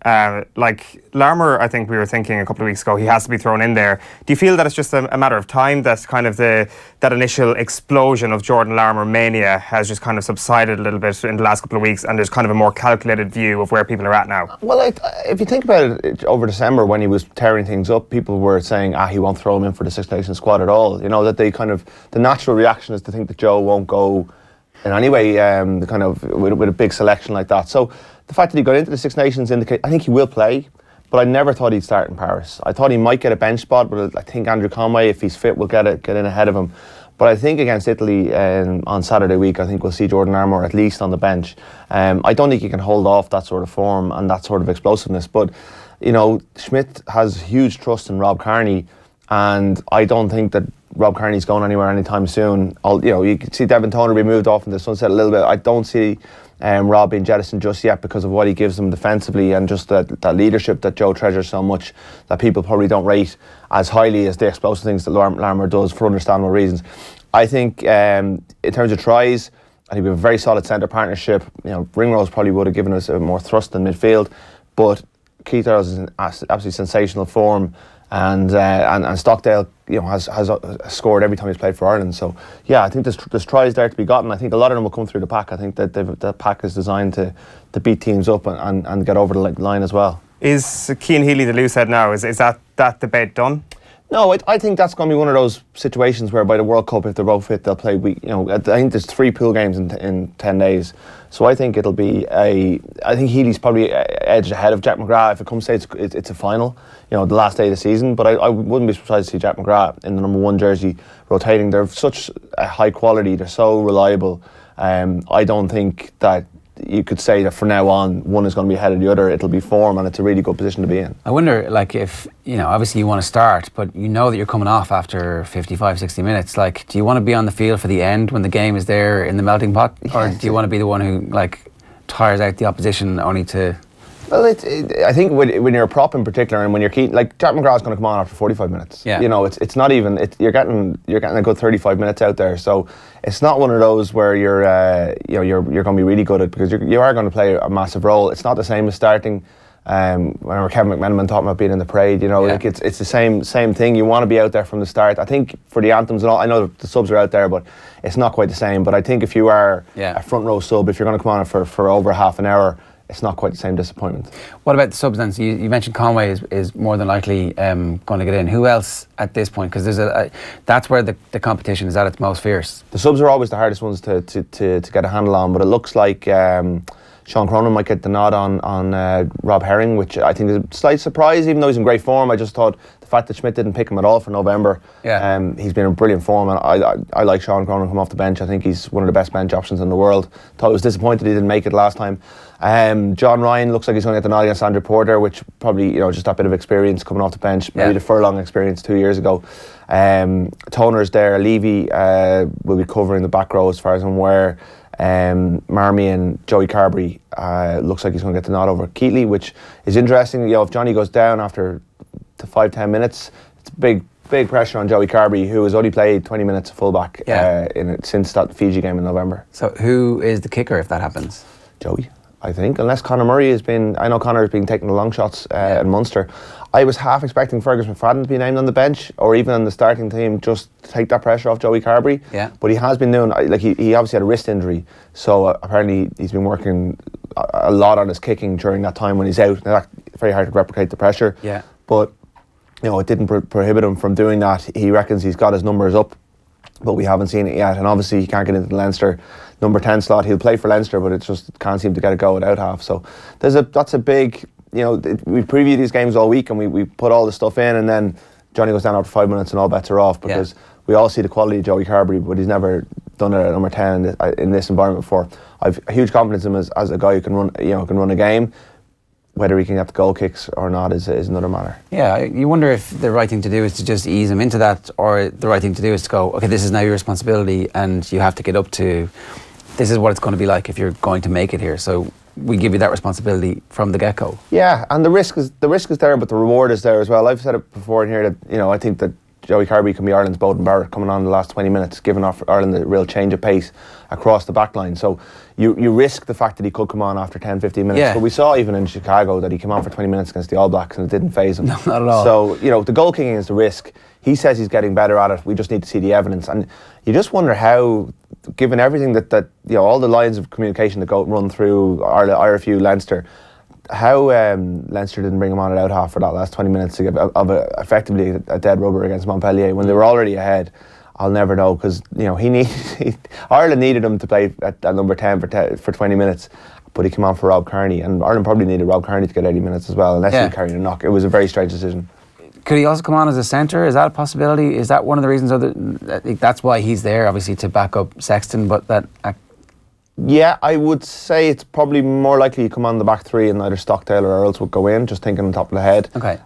like Larmour, I think we were thinking a couple of weeks ago, he has to be thrown in there. Do you feel that it's just a matter of time, that kind of that initial explosion of Jordan Larmour mania has just kind of subsided a little bit in the last couple of weeks, and there's kind of a more calculated view of where people are at now? Well, if you think about it, over December when he was tearing things up, people were saying, he won't throw him in for the Six Nations squad at all. You know, that they kind of, the natural reaction is to think that Joe won't go in any way, kind of with a big selection like that. So the fact that he got into the Six Nations indicates, I think he will play, but I never thought he'd start in Paris. I thought he might get a bench spot, but I think Andrew Conway, if he's fit, will get in ahead of him. But I think against Italy on Saturday week, I think we'll see Jordan Larmour at least on the bench. I don't think he can hold off that sort of form and that sort of explosiveness. But, you know, Schmidt has huge trust in Rob Kearney, and I don't think that Rob Kearney's going anywhere anytime soon. You know, you can see Devin Toner be moved off in the sunset a little bit. I don't see Rob being jettisoned just yet because of what he gives them defensively, and just that leadership that Joe treasures so much, that people probably don't rate as highly as the explosive things that Larmour does, for understandable reasons. I think in terms of tries, I think we have a very solid centre partnership. You know, Ringrose probably would have given us a more thrust in midfield, but Keith Earls is in absolutely sensational form. And Stockdale, you know, has scored every time he's played for Ireland. So yeah, I think there's tries there to be gotten. I think a lot of them will come through the pack. I think that the pack is designed to beat teams up and get over the line as well. Is Cian Healy the loose head now? Is that debate done? No, I think that's going to be one of those situations where by the World Cup, if they're both fit, they'll play. You know, I think there's 3 pool games in 10 days, so I think it'll be I think Healy's probably edged ahead of Jack McGrath. If it comes to it's a final, you know, the last day of the season. But I wouldn't be surprised to see Jack McGrath in the number 1 jersey rotating. They're such a high quality. They're so reliable. I don't think that you could say that from now on one is going to be ahead of the other. It'll be form, and it's a really good position to be in. I wonder, like, if, you know, obviously you want to start, but you know that you're coming off after 55, 60 minutes. Like, do you want to be on the field for the end when the game is there in the melting pot? Or do you want to be the one who, like, tires out the opposition only to... Well, I think when you're a prop in particular, and when you're keen, like Jack McGrath's going to come on after 45 minutes. Yeah. You know, it's not even. You're getting a good 35 minutes out there, so it's not one of those where you're going to be really good at, because you are going to play a massive role. It's not the same as starting. Whenever Kevin McMenamin talking about being in the parade, you know, like it's the same thing. You want to be out there from the start. I think for the anthems and all, I know the subs are out there, but it's not quite the same. But I think if you are a front row sub, if you're going to come on for over half an hour, it's not quite the same disappointment. What about the subs then? So you mentioned Conway is more than likely going to get in. Who else at this point? Because there's that's where the competition is at its most fierce. The subs are always the hardest ones to get a handle on, but it looks like Sean Cronin might get the nod on Rob Herring, which I think is a slight surprise, even though he's in great form. I just thought the fact that Schmidt didn't pick him at all for November, he's been in brilliant form, and I like Sean Cronin come off the bench. I think he's one of the best bench options in the world. Thought I was disappointed he didn't make it last time. John Ryan looks like he's going to get the nod against Andrew Porter, which probably, you know, just that bit of experience coming off the bench, maybe the furlong experience 2 years ago. Toner's there. Levy will be covering the back row as far as I'm aware. Marmie and Joey Carberry looks like he's going to get the nod over Keatley, which is interesting. You know, if Johnny goes down after 5-10 minutes, it's big pressure on Joey Carberry, who has only played 20 minutes of fullback since that Fiji game in November. So who is the kicker if that happens? Joey, I think, unless Conor Murray has been. I know Conor has been taking the long shots in Munster. I was half expecting Fergus McFadden to be named on the bench or even on the starting team, just to take that pressure off Joey Carberry. Yeah. But he has been doing, like, he obviously had a wrist injury, so apparently he's been working a lot on his kicking during that time when he's out. Now, that's very hard to replicate the pressure. Yeah. But, you know, it didn't prohibit him from doing that. He reckons he's got his numbers up, but we haven't seen it yet. And obviously he can't get into the Leinster number 10 slot. He'll play for Leinster, but it just can't seem to get a go at out half. So that's a big, you know, we preview these games all week and we put all the stuff in, and then Johnny goes down after 5 minutes and all bets are off, because we all see the quality of Joey Carberry, but he's never done it at number 10 in this environment before. I've huge confidence in him as a guy who can run, can run a game. Whether he can get the goal kicks or not is another matter. Yeah, you wonder if the right thing to do is to just ease him into that, or the right thing to do is to go, okay, this is now your responsibility, and you have to get up to, this is what it's going to be like if you're going to make it here. So we give you that responsibility from the get-go. Yeah, and the risk is there, but the reward is there as well. I've said it before in here that I think that Joey Carbery can be Ireland's Bowden Barrett coming on in the last 20 minutes, giving Ireland a real change of pace across the back line. So you risk the fact that he could come on after 10, 15 minutes. Yeah. But we saw even in Chicago that he came on for 20 minutes against the All Blacks and it didn't faze him. No, not at all. So, the goal kicking is the risk. He says he's getting better at it. We just need to see the evidence. And you just wonder how, given everything that all the lines of communication that run through IRFU, Leinster, how Leinster didn't bring him on at out half for that last 20 minutes to give effectively a dead rubber against Montpellier when they were already ahead. I'll never know, because Ireland needed him to play at number 10 for 20 minutes, but he came on for Rob Kearney, and Ireland probably needed Rob Kearney to get 80 minutes as well, unless he carried a knock. It was a very strange decision. Could he also come on as a centre? Is that a possibility? Is that one of the reasons? That's why he's there, obviously, to back up Sexton, but that... Yeah, I would say it's probably more likely to come on the back three and either Stockdale or Earls would go in, just thinking on top of the head. Okay.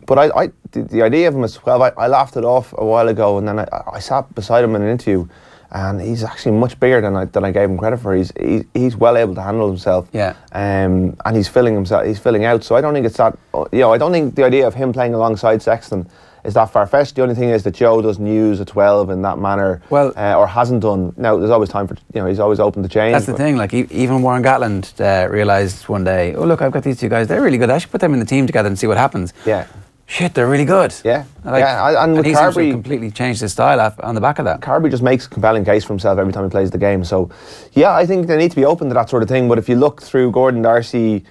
But the idea of him as 12, I laughed it off a while ago, and then I sat beside him in an interview, and he's actually much bigger than I gave him credit for. He's well able to handle himself. Yeah. And he's filling out. So I don't think it's that. I don't think the idea of him playing alongside Sexton is that far-fetched. The only thing is that Joe doesn't use a 12 in that manner, or hasn't done. Now, there's always time for, he's always open to change. That's the thing, like even Warren Gatland realised one day, oh look, I've got these two guys, they're really good, I should put them in the team together and see what happens. Yeah. Shit, they're really good. Yeah. And with Carbery, completely changed his style on the back of that. Carbery just makes a compelling case for himself every time he plays the game. So, yeah, I think they need to be open to that sort of thing. But if you look through Gordon Darcy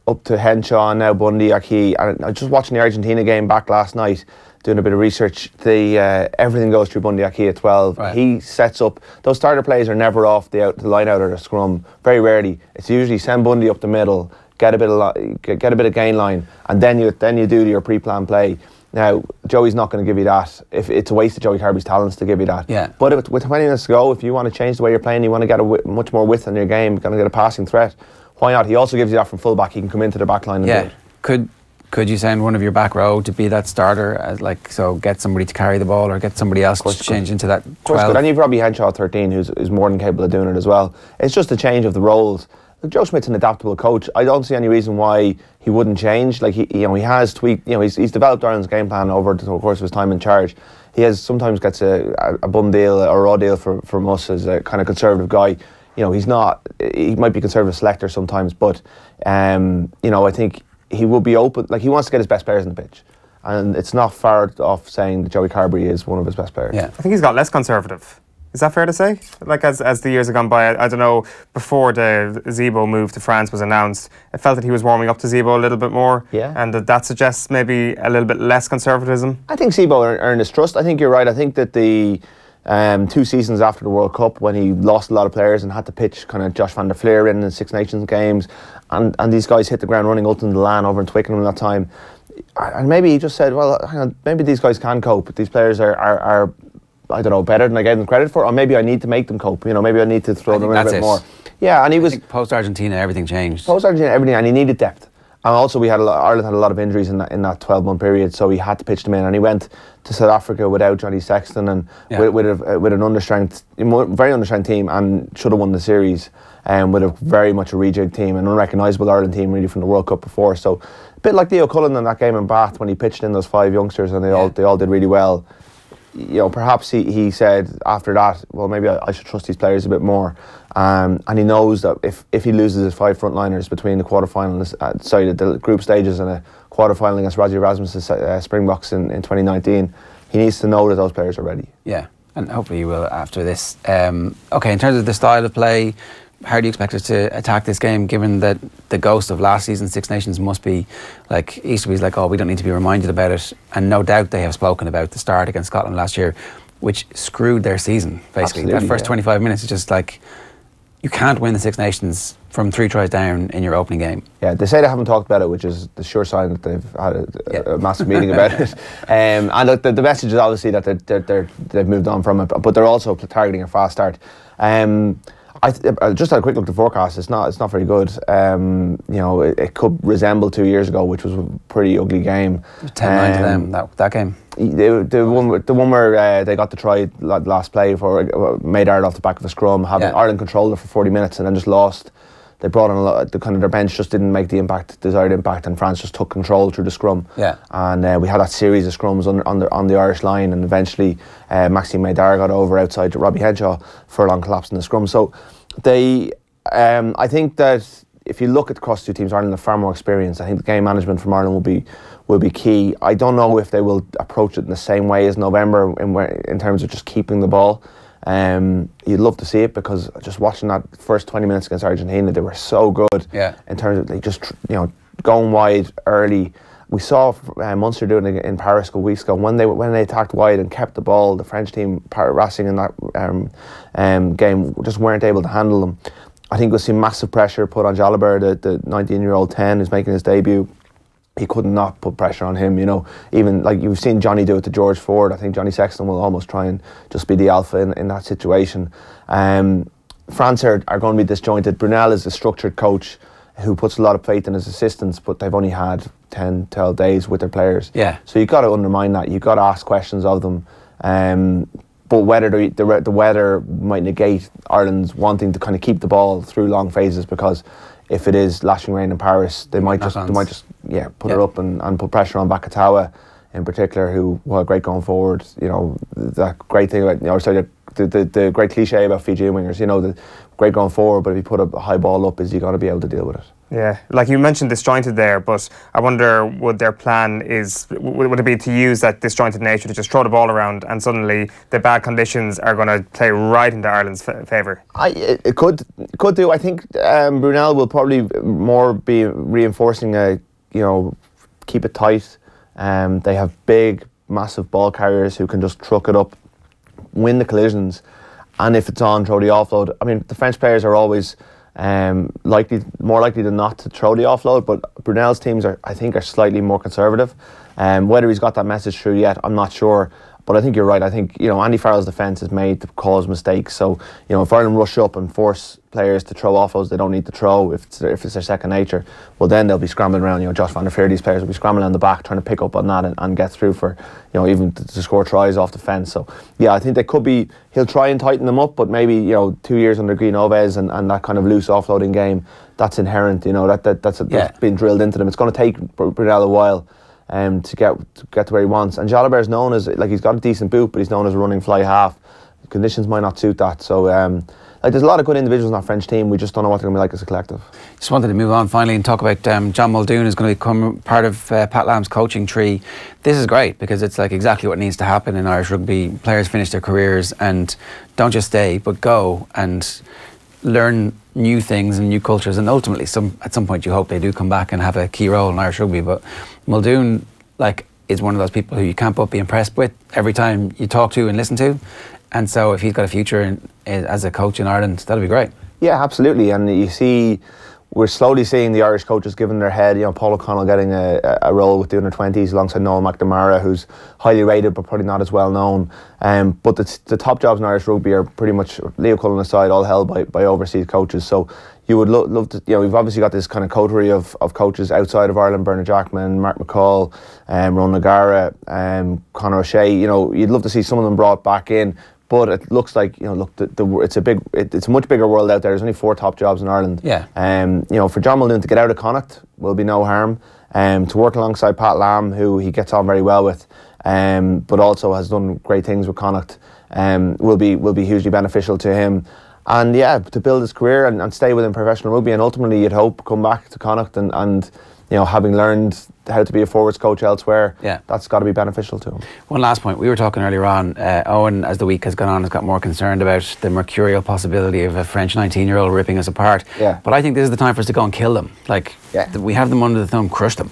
up to Henshaw, now Bundy, Aki, and I was just watching the Argentina game back last night, doing a bit of research, everything goes through Bundy Aki at 12. Right. He sets up, those starter plays are never off the line out or the scrum, very rarely. It's usually send Bundy up the middle, get a bit of gain line, and then you do your pre-planned play. Now, Joey's not going to give you that. If it's a waste of Joey Carbery's talents to give you that. Yeah. But with 20 minutes to go, if you want to change the way you're playing, you want to get much more width in your game, you're going to get a passing threat, why not? He also gives you that from fullback. He can come into the back line and do it. Could you send one of your back row to be that starter, so get somebody to carry the ball or get somebody else to change into that 12? And you've Robbie Henshaw at 13 who's more than capable of doing it as well. It's just a change of the roles. Joe Schmidt's an adaptable coach. I don't see any reason why he wouldn't change. Like he has tweaked. He's developed Ireland's game plan over the course of his time in charge. He sometimes gets a bum deal, a raw deal from us as a kind of conservative guy. He's not. He might be conservative selector sometimes, but I think he will be open. Like he wants to get his best players on the pitch, and it's not far off saying that Joey Carbery is one of his best players. Yeah, I think he's got less conservative. Is that fair to say? Like as the years have gone by, I don't know, before the Zebo move to France was announced, I felt that he was warming up to Zebo a little bit more. Yeah. And that suggests maybe a little bit less conservatism. I think Zebo earned his trust. I think you're right. I think that the 2 seasons after the World Cup, when he lost a lot of players and had to pitch kind of Josh van der Fleer in the Six Nations games, and these guys hit the ground running, Ultan Delan over in Twickenham that time, and maybe he just said, well, hang on, maybe these guys can cope. These players are I don't know, better than I gave them credit for, or maybe I need to make them cope. Maybe I need to throw them in a bit more. Yeah, and he was post Argentina, everything changed. Post Argentina, everything, and he needed depth. And also, Ireland had a lot of injuries in that 12-month period, so he had to pitch them in. And he went to South Africa without Johnny Sexton and with an very understrength team, and should have won the series. With a very much a rejig team, an unrecognisable Ireland team really from the World Cup before. So a bit like Leo Cullen in that game in Bath when he pitched in those 5 youngsters and they all did really well. Perhaps he said after that, well, maybe I should trust these players a bit more. And he knows that if he loses his 5 frontliners between the the group stages and a quarterfinal against Raji Rasmus's Springboks in 2019, he needs to know that those players are ready. Yeah, and hopefully he will after this. Okay, in terms of the style of play, how do you expect us to attack this game, given that the ghost of last season's Six Nations must be like Easterby's like, oh, we don't need to be reminded about it, and no doubt they have spoken about the start against Scotland last year, which screwed their season basically. Absolutely, that first 25 minutes is just like you can't win the Six Nations from 3 tries down in your opening game. Yeah, they say they haven't talked about it, which is the sure sign that they've had a massive meeting about it. And look, the message is obviously that they've moved on from it, but they're also targeting a fast start. I just had a quick look at the forecast. It's not very good. You know, it could resemble 2 years ago, which was a pretty ugly game. 10-9 to them, that game. The one where they got the try last play for made Ireland off the back of a scrum, having Ireland controlled it for 40 minutes and then just lost. They brought in a lot. Their bench just didn't make the desired impact, and France just took control through the scrum. Yeah. And we had that series of scrums on the Irish line, and eventually Maxime Maydar got over outside Robbie Henshaw for a long collapse in the scrum. So I think that if you look at the cross two teams, Ireland have far more experience. I think the game management from Ireland will be key. I don't know if they will approach it in the same way as November in terms of just keeping the ball. You'd love to see it, because just watching that first 20 minutes against Argentina, they were so good. Yeah. In terms of they just going wide early. We saw Munster doing it in Paris a couple weeks ago when they attacked wide and kept the ball. The French team, Racing in that game, just weren't able to handle them. I think we'll see massive pressure put on Jalibert, the 19-year-old 10 who's making his debut. He could not put pressure on him, even like you've seen Johnny do it to George Ford. I think Johnny Sexton will almost try and just be the alpha in that situation. France are going to be disjointed. Brunel is a structured coach who puts a lot of faith in his assistants, but they've only had 10, 12 days with their players. Yeah. So you've got to undermine that. You've got to ask questions of them. But whether the weather might negate Ireland's wanting to kind of keep the ball through long phases, because if it is lashing rain in Paris, they might just put it up and put pressure on Bakatawa in particular, who were great going forward. That great thing about the great cliche about Fijian wingers. The great going forward, but if you put a high ball up, is you got to be able to deal with it. Yeah, like you mentioned disjointed there, but I wonder would their plan would it be to use that disjointed nature to just throw the ball around, and suddenly the bad conditions are going to play right into Ireland's favour? It could do. I think Brunel will probably more be reinforcing keep it tight. They have big, massive ball carriers who can just truck it up, win the collisions, and if it's on, throw the offload. I mean, the French players are always more likely than not to throw the offload, but Brunel's teams are slightly more conservative. Whether he's got that message through yet, I'm not sure. But I think you're right. I think Andy Farrell's defence is made to cause mistakes. So if Ireland rush up and force players to throw offloads they don't need to throw, if it's their second nature, well then they'll be scrambling around. Josh van der Veer, these players will be scrambling on the back trying to pick up on that and get through for even to score tries off the fence. So yeah, I think they could be. He'll try and tighten them up, but maybe 2 years under Green Oves and that kind of loose offloading game that's inherent. That's been drilled into them. It's going to take Brunel a while. To get to where he wants. And Jalibert's known as, he's got a decent boot, but he's known as a running fly half. Conditions might not suit that. So, there's a lot of good individuals in that French team. We just don't know what they're going to be like as a collective. Just wanted to move on finally and talk about John Muldoon is going to become part of Pat Lam's coaching tree. This is great because it's exactly what needs to happen in Irish rugby. Players finish their careers and don't just stay, but go and learn new things and new cultures, and ultimately at some point you hope they do come back and have a key role in Irish rugby. But Muldoon is one of those people who you can't but be impressed with every time you talk to and listen to, and so if he's got a future as a coach in Ireland, that'll be great. Yeah, absolutely. And you see we're slowly seeing the Irish coaches giving their head. Paul O'Connell getting a role with the under-20s alongside Noel McNamara, who's highly rated but probably not as well known. But the top jobs in Irish rugby are pretty much, Leo Cullen aside, all held by overseas coaches. So you would love to, we've obviously got this kind of coterie of coaches outside of Ireland: Bernard Jackman, Mark McCall, Ron Nagara, Conor O'Shea. You'd love to see some of them brought back in. But it looks like it's a much bigger world out there. There's only 4 top jobs in Ireland. Yeah. For John Muldoon to get out of Connacht will be no harm. To work alongside Pat Lam, who he gets on very well with, but also has done great things with Connacht, will be hugely beneficial to him. And yeah, to build his career and stay within professional rugby, and ultimately you'd hope come back to Connacht and having learned how to be a forwards coach elsewhere, that's got to be beneficial to him. One last point, we were talking earlier on, Owen, as the week has gone on, has got more concerned about the mercurial possibility of a French 19-year-old ripping us apart. Yeah. But I think this is the time for us to go and kill them. We have them under the thumb, crush them.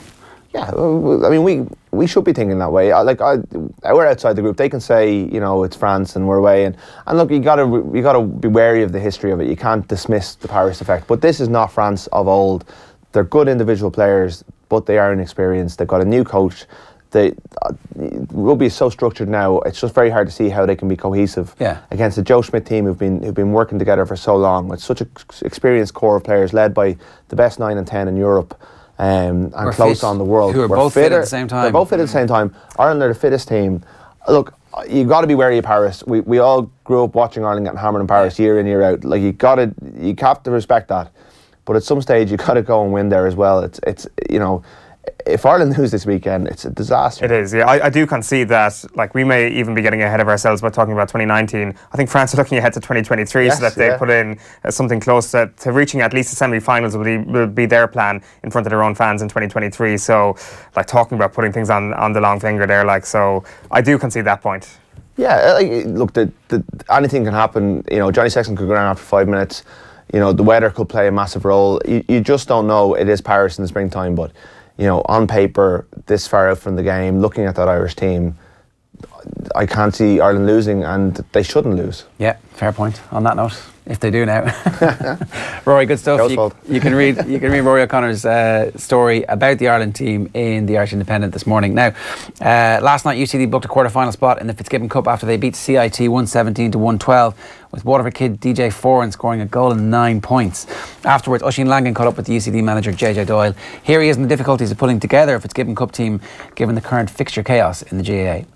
Yeah, I mean, we should be thinking that way. We're outside the group. They can say, you know, it's France and we're away. And look, you gotta be wary of the history of it. You can't dismiss the Paris effect. But this is not France of old. They're good individual players, but they are inexperienced. They've got a new coach. Rugby is so structured now. It's just very hard to see how they can be cohesive against the Joe Schmidt team who've been working together for so long. It's such an experienced core of players led by the best 9 and 10 in Europe. And close on the world. Who are both fit at the same time. They're both fit at the same time. Ireland are the fittest team. Look, you got to be wary of Paris. We all grew up watching Ireland getting hammered in Paris year in, year out. Like you have to respect that. But at some stage, you got to go and win there as well. It's you know, if Ireland lose this weekend, it's a disaster. It is, yeah. I do concede that, like, we may even be getting ahead of ourselves by talking about 2019. I think France are looking ahead to 2023, so that they put in something close to reaching at least the semi-finals will be their plan in front of their own fans in 2023. So, like, talking about putting things on the long finger there, like, so I do concede that point. Yeah, look, anything can happen. You know, Johnny Sexton could go down after 5 minutes. You know, the weather could play a massive role. You just don't know. It is Paris in the springtime, but you know, on paper, this far out from the game, looking at that Irish team, I can't see Ireland losing, and they shouldn't lose. Yeah, fair point on that note. If they do now. Rory, good stuff. You can read Ruaidhrí O'Connor's story about the Ireland team in the Irish Independent this morning. Now, last night UCD booked a quarter-final spot in the Fitzgibbon Cup after they beat CIT 117 to 112, with Waterford kid DJ Foran scoring a goal and 9 points. Afterwards, Oisín Langan caught up with the UCD manager JJ Doyle. Here he is in the difficulties of putting together a Fitzgibbon Cup team given the current fixture chaos in the GAA.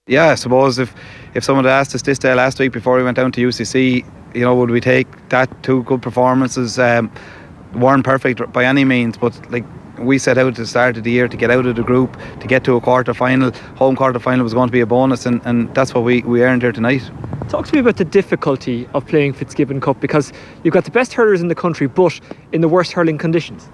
Yeah, I suppose if someone had asked us this day last week before we went down to UCC, you know, would we take that 2 good performances? Weren't perfect by any means, but like we set out at the start of the year to get out of the group, to get to a quarter-final. Home quarter-final was going to be a bonus, and that's what we earned here tonight. Talk to me about the difficulty of playing Fitzgibbon Cup, because you've got the best hurlers in the country, but in the worst hurling conditions.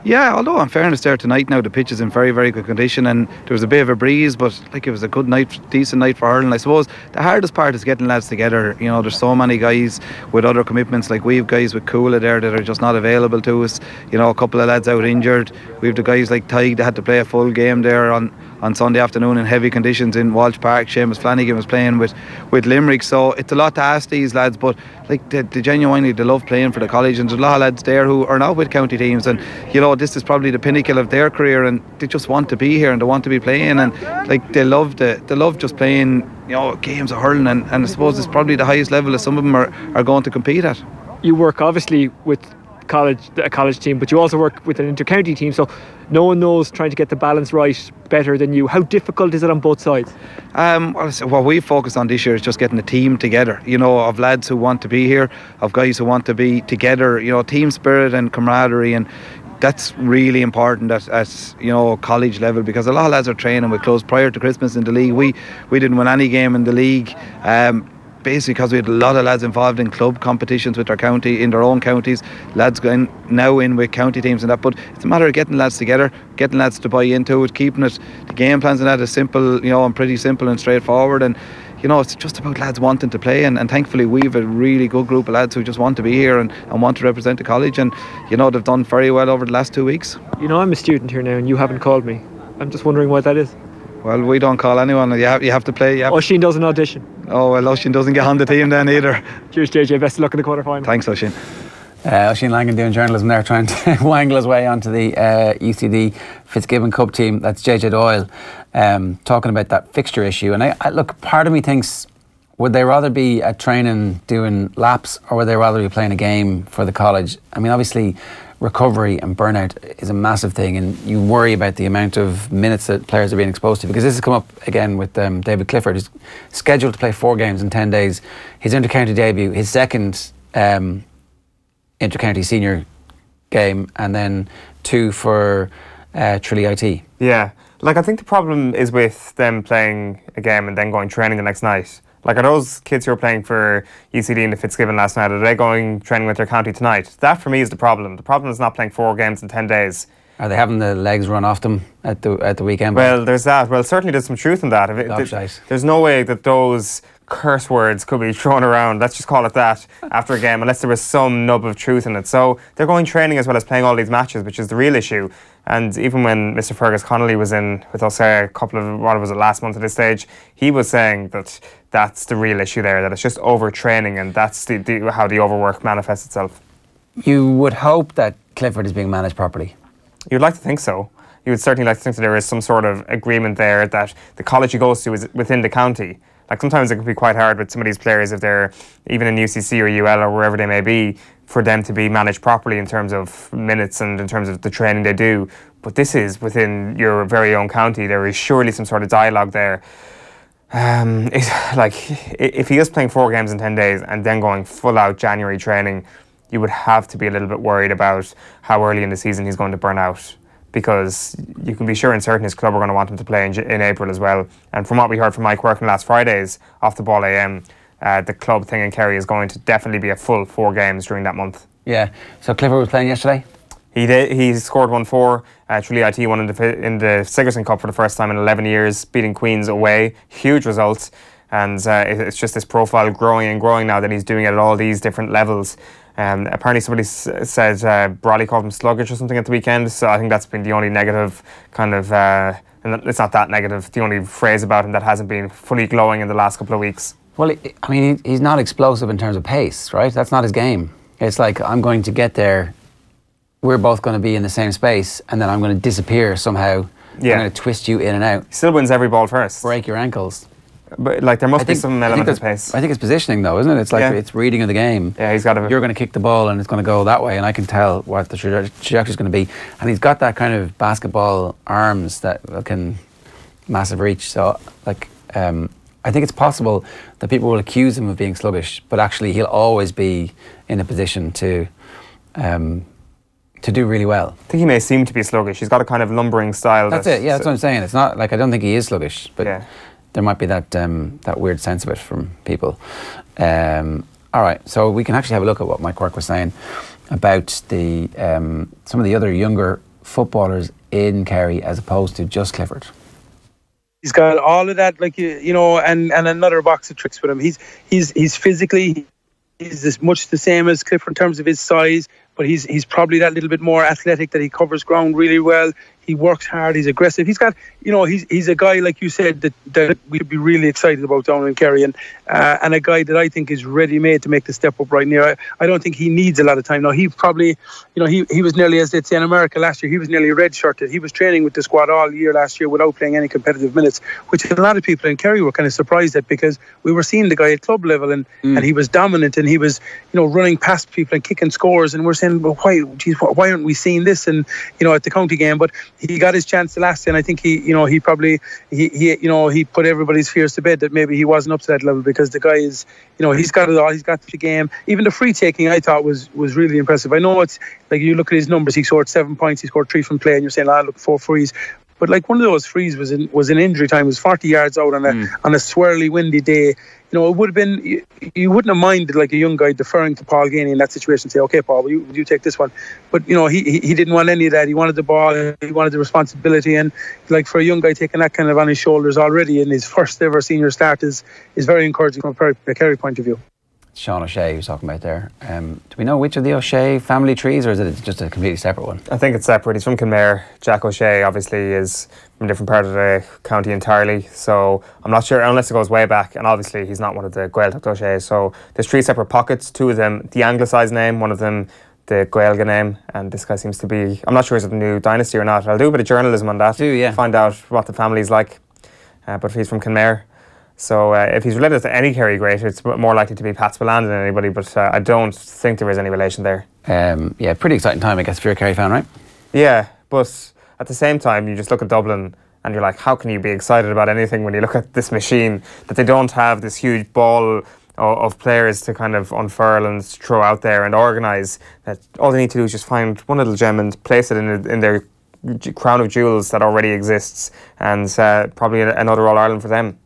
Yeah, although in fairness there tonight now, the pitch is in very, very good condition, and there was a bit of a breeze, but like it was a good night, decent night for hurling. I suppose the hardest part is getting lads together. You know, there's so many guys with other commitments. Like we've guys with Coola there that are just not available to us. You know, a couple of lads out injured. We've the guys like Tig that had to play a full game there on Sunday afternoon in heavy conditions in Walsh Park. Seamus Flanagan was playing with Limerick, so it's a lot to ask these lads, but like they genuinely they love playing for the college, and there's a lot of lads there who are now with county teams, and you know, this is probably the pinnacle of their career, and they just want to be here and they want to be playing, and like they love just playing, you know, games of hurling, and I suppose it's probably the highest level that some of them are going to compete at. You work obviously with a college team, but you also work with an inter-county team, so no one knows trying to get the balance right better than you. How difficult is it on both sides? What we focus on this year is just getting a team together, you know, of lads who want to be here, of guys who want to be together, you know, team spirit and camaraderie, and that's really important at you know, college level, because a lot of lads are training with clubs. Prior to Christmas in the league, we didn't win any game in the league, basically because we had a lot of lads involved in club competitions with their county, in their own counties, lads going now in with county teams and that, but it's a matter of getting lads together, getting lads to buy into it, keeping it, the game plans and that is simple, you know, and pretty simple and straightforward, and you know, it's just about lads wanting to play, and thankfully we've a really good group of lads who just want to be here and want to represent the college, and you know, they've done very well over the last 2 weeks. You know, I'm a student here now and you haven't called me. I'm just wondering why that is. Well, we don't call anyone. You have to play. Oisín does an audition. Oh, well, Oisín doesn't get on the team then either. Cheers, JJ. Best of luck in the quarter-final. Thanks, Oisín. Oisín Langan doing journalism there, trying to wangle his way onto the UCD Fitzgibbon Cup team. That's JJ Doyle talking about that fixture issue. And I look, part of me thinks, would they rather be at training doing laps, or would they rather be playing a game for the college? I mean, obviously recovery and burnout is a massive thing, and you worry about the amount of minutes that players are being exposed to, because this has come up again with David Clifford, who's scheduled to play 4 games in 10 days. His inter-county debut, his second inter-county senior game, and then 2 for Tralee IT. Yeah, like I think the problem is with them playing a game and then going training the next night. Like, are those kids who are playing for UCD in the Fitzgibbon last night, are they going training with their county tonight? That for me is the problem. The problem is not playing 4 games in 10 days. Are they having the legs run off them at the weekend? Well, there's that. Well, certainly there's some truth in that. There's no way that those curse words could be thrown around, let's just call it that, after a game, unless there was some nub of truth in it. So they're going training as well as playing all these matches, which is the real issue. And even when Mr. Fergus Connolly was in with us a couple of, what was it, last month at this stage, he was saying that that's the real issue there, that it's just overtraining, and that's how the overwork manifests itself. You would hope that Clifford is being managed properly. You'd like to think so. You would certainly like to think that there is some sort of agreement there, that the college he goes to is within the county. Like, sometimes it can be quite hard with some of these players, if they're even in UCC or UL or wherever they may be, for them to be managed properly in terms of minutes and in terms of the training they do. But this is within your very own county. There is surely some sort of dialogue there. If he is playing 4 games in 10 days and then going full out January training, you would have to be a little bit worried about how early in the season he's going to burn out. Because you can be sure and certain his club are going to want him to play in April as well. And from what we heard from Mike Workin last Friday's Off the Ball AM, the club thing in Kerry is going to definitely be a full 4 games during that month. Yeah. So Clifford was playing yesterday? He did. He scored 1-4. Tralee IT won in the Sigerson Cup for the first time in 11 years, beating Queens away. Huge results. And it's just this profile growing and growing now that he's doing it at all these different levels. Apparently somebody said Brawley called him sluggish or something at the weekend, so I think that's been the only negative kind of, and it's not that negative, the only phrase about him that hasn't been fully glowing in the last couple of weeks. Well, I mean, he's not explosive in terms of pace, right? That's not his game. It's like, I'm going to get there, we're both going to be in the same space, and then I'm going to disappear somehow. Yeah. I'm going to twist you in and out. He still wins every ball first. Break your ankles. But like, there must be some element of pace. I think it's positioning, though, isn't it? It's like, it's reading of the game. Yeah, he's got to. You're going to kick the ball and it's going to go that way, and I can tell what the trajectory is going to be. And he's got that kind of basketball arms that can massive reach. So, like, I think it's possible that people will accuse him of being sluggish, but actually he'll always be in a position to do really well. I think he may seem to be sluggish. He's got a kind of lumbering style. That's it. Yeah, that's what I'm saying. It's not like, I don't think he is sluggish, but. Yeah. There might be that that weird sense of it from people. All right, so we can actually have a look at what Mike Quirk was saying about the some of the other younger footballers in Kerry as opposed to just Clifford. He's got all of that, like, you know, and another box of tricks with him. He's physically, he's as much the same as Clifford in terms of his size, but he's probably that little bit more athletic, that he covers ground really well. He works hard, he's aggressive. He's got, you know, he's a guy, like you said, that we'd be really excited about down in Kerry, and a guy that I think is ready-made to make the step up right now. I don't think he needs a lot of time. Now, he probably, you know, he was nearly, as they'd say in America last year, he was nearly red-shirted. He was training with the squad all year last year without playing any competitive minutes, which a lot of people in Kerry were kind of surprised at, because we were seeing the guy at club level, and he was dominant, and he was, you know, running past people and kicking scores, and we're saying, well, why aren't we seeing this? And, you know, at the county game, but he got his chance the last day, and I think he put everybody's fears to bed that maybe he wasn't up to that level, because the guy is, you know, he's got it all. He's got the game. Even the free taking, I thought was really impressive. I know it's like, you look at his numbers, he scored 7 points, he scored 3 from play, and you're saying, look, 4 frees. But like, one of those frees was in injury time. It was 40 yards out on a swirly, windy day. You know, it would have been, you wouldn't have minded, like, a young guy deferring to Paul Greaney in that situation and say, okay, Paul, will you take this one? But, you know, he didn't want any of that. He wanted the ball, he wanted the responsibility, and like, for a young guy taking that kind of on his shoulders already in his first ever senior start is very encouraging from a Kerry point of view. Sean O'Shea was talking about there. Do we know which of the O'Shea family trees, or is it just a completely separate one? I think it's separate. He's from Kenmare. Jack O'Shea obviously is from a different part of the county entirely, so I'm not sure, unless it goes way back, and obviously he's not one of the Gaeltacht O'Sheas. So there's 3 separate pockets, 2 of them the anglicised name, one of them the Gaelga name, and this guy seems to be, I'm not sure is it a new dynasty or not. I'll do a bit of journalism on that, find out what the family's like, but he's from Kenmare. So if he's related to any Kerry great, it's more likely to be Pat Spillane than anybody, but I don't think there is any relation there. Yeah, pretty exciting time, I guess, if you're a Kerry fan, right? Yeah, but at the same time, you just look at Dublin and you're like, how can you be excited about anything when you look at this machine, that they don't have this huge ball of players to kind of unfurl and throw out there and organise, that all they need to do is just find one little gem and place it in their crown of jewels that already exists, and probably another All-Ireland for them.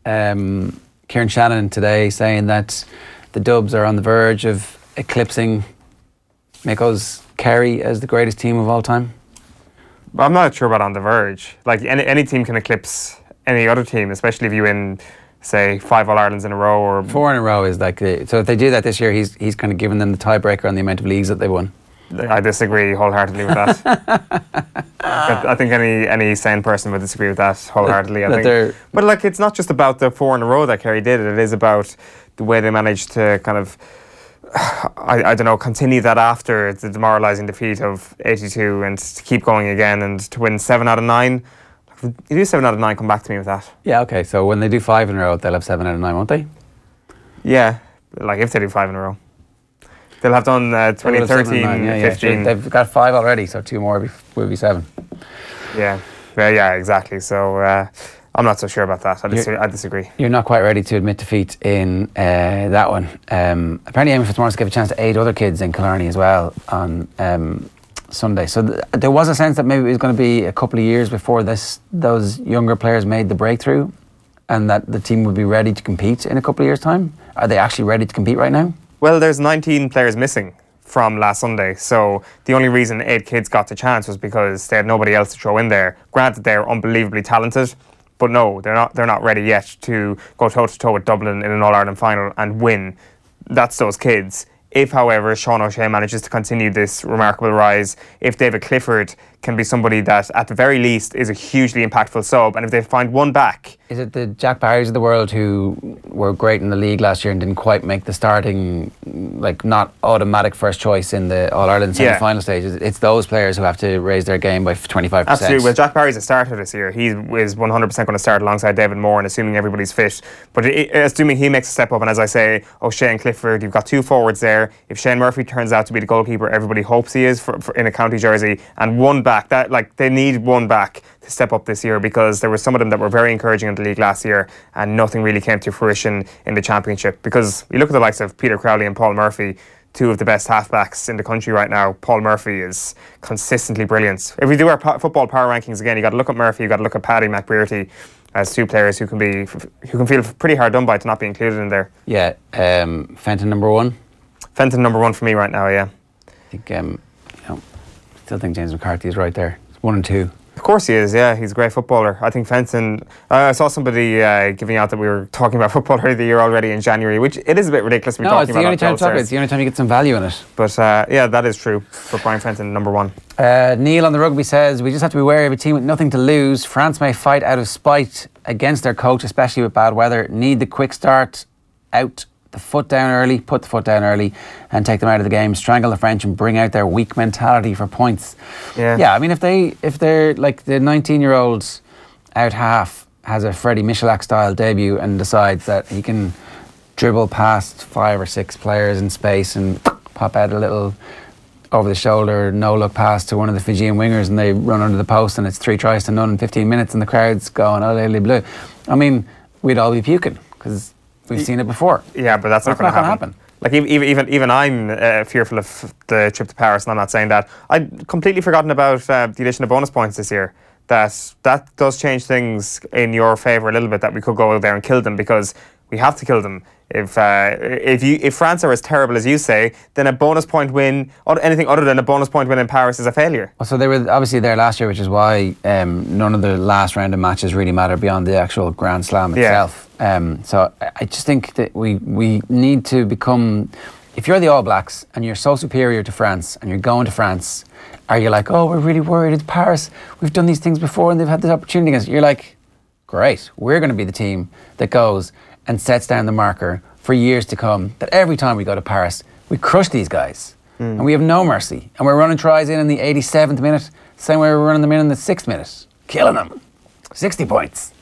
Kieran Shannon today saying that the Dubs are on the verge of eclipsing Mako's Kerry as the greatest team of all time. I'm not sure about on the verge. Like, any team can eclipse any other team, especially if you win say 5 All-Irelands in a row, or 4 in a row is like so if they do that this year, he's kind of given them the tiebreaker on the amount of leagues that they won. I disagree wholeheartedly with that. I think any sane person would disagree with that wholeheartedly. I think. But like, it's not just about the 4 in a row that Kerry did. It is about the way they managed to kind of, I don't know, continue that after the demoralising defeat of 82 and to keep going again and to win 7 out of 9. You do 7 out of 9, come back to me with that. Yeah, okay. So when they do 5 in a row, they'll have 7 out of 9, won't they? Yeah, like if they do 5 in a row. They'll have done 2013, 15. They've got 5 already, so 2 more will be 7. Yeah, exactly. So I'm not so sure about that. I disagree. You're not quite ready to admit defeat in that one. Apparently, Amy Fitzmaurice gave a chance to 8 other kids in Killarney as well on Sunday. So there was a sense that maybe it was going to be a couple of years before those younger players made the breakthrough, and that the team would be ready to compete in a couple of years' time. Are they actually ready to compete right now? Well, there's 19 players missing from last Sunday, so the only reason 8 kids got the chance was because they had nobody else to throw in there. Granted, they're unbelievably talented, but no, they're not ready yet to go toe-to-toe with Dublin in an All-Ireland final and win. That's those kids. If, however, Sean O'Shea manages to continue this remarkable rise, if David Clifford can be somebody that, at the very least, is a hugely impactful sub, and if they find one back... Is it the Jack Barrys of the world who were great in the league last year and didn't quite make the starting, like, not automatic first choice in the All-Ireland semi-final stage? It's those players who have to raise their game by 25%. Absolutely. Well, Jack Barry's a starter this year. He is 100% going to start alongside David Moore, and assuming everybody's fit. But assuming he makes a step up, and as I say, O'Shea and Clifford, you've got 2 forwards there. If Shane Murphy turns out to be the goalkeeper everybody hopes he is for in a county jersey, and one back, that, like, they need one back to step up this year, because there were some of them that were very encouraging in the league last year and nothing really came to fruition in the championship. Because you look at the likes of Peter Crowley and Paul Murphy, 2 of the best halfbacks in the country right now. Paul Murphy is consistently brilliant. If we do our football power rankings again, you got to look at Murphy, you got to look at Paddy McBrearty as 2 players who can feel pretty hard done by to not be included in there. Yeah, Fenton number 1. Fenton number 1 for me right now. Yeah, I think still think James McCarthy is right there. It's 1 and 2. Of course he is, yeah. He's a great footballer. I think Fenton... I saw somebody giving out that we were talking about Footballer of the Year already in January, which it is a bit ridiculous to be talking about. No, it's the only time you get some value in it. But yeah, that is true. But Brian Fenton, number 1. Neil on the rugby says, we just have to be wary of a team with nothing to lose. France may fight out of spite against their coach, especially with bad weather. Need the quick start out. Put the foot down early and take them out of the game, strangle the French and bring out their weak mentality for points. Yeah, I mean, if they're like the 19-year-old out half has a Freddie Michalak style debut and decides that he can dribble past 5 or 6 players in space and pop out a little over the shoulder, no look pass to one of the Fijian wingers and they run under the post and it's 3 tries to none in 15 minutes and the crowd's going, oh, lily blue. I mean, we'd all be puking because we've seen it before. Yeah, but that's not going to happen. Like even I'm fearful of the trip to Paris, and I'm not saying that. I'd completely forgotten about the addition of bonus points this year. That does change things in your favour a little bit, that we could go out there and kill them, because we have to kill them. If France are as terrible as you say, then a bonus point win, or anything other than a bonus point win in Paris, is a failure. Well, so they were obviously there last year, which is why none of the last round of matches really matter beyond the actual Grand Slam itself. So I just think that we need to become... If you're the All Blacks and you're so superior to France and you're going to France, are you like, oh, we're really worried, it's Paris, we've done these things before and they've had this opportunity against us? You're like, great, we're going to be the team that goes and sets down the marker for years to come, that every time we go to Paris, we crush these guys. And we have no mercy. And we're running tries in the 87th minute, same way we're running them in the 6th minute. Killing them. 60 points.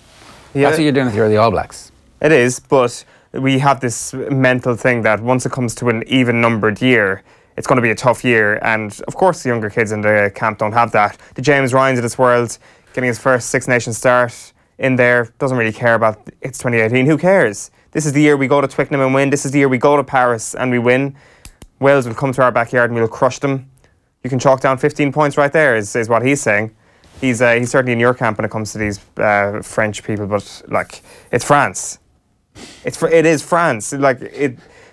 Yeah. That's what you're doing if you're the All Blacks. It is, but we have this mental thing that once it comes to an even-numbered year, it's going to be a tough year. And, of course, the younger kids in the camp don't have that. The James Ryans of this world, getting his first Six Nations start in there, doesn't really care about it's 2018. Who cares? This is the year we go to Twickenham and win. This is the year we go to Paris and we win. Wales will come to our backyard and we'll crush them. You can chalk down 15 points right there, is what he's saying. He's certainly in your camp when it comes to these French people, but like, it's France. It is France. Like,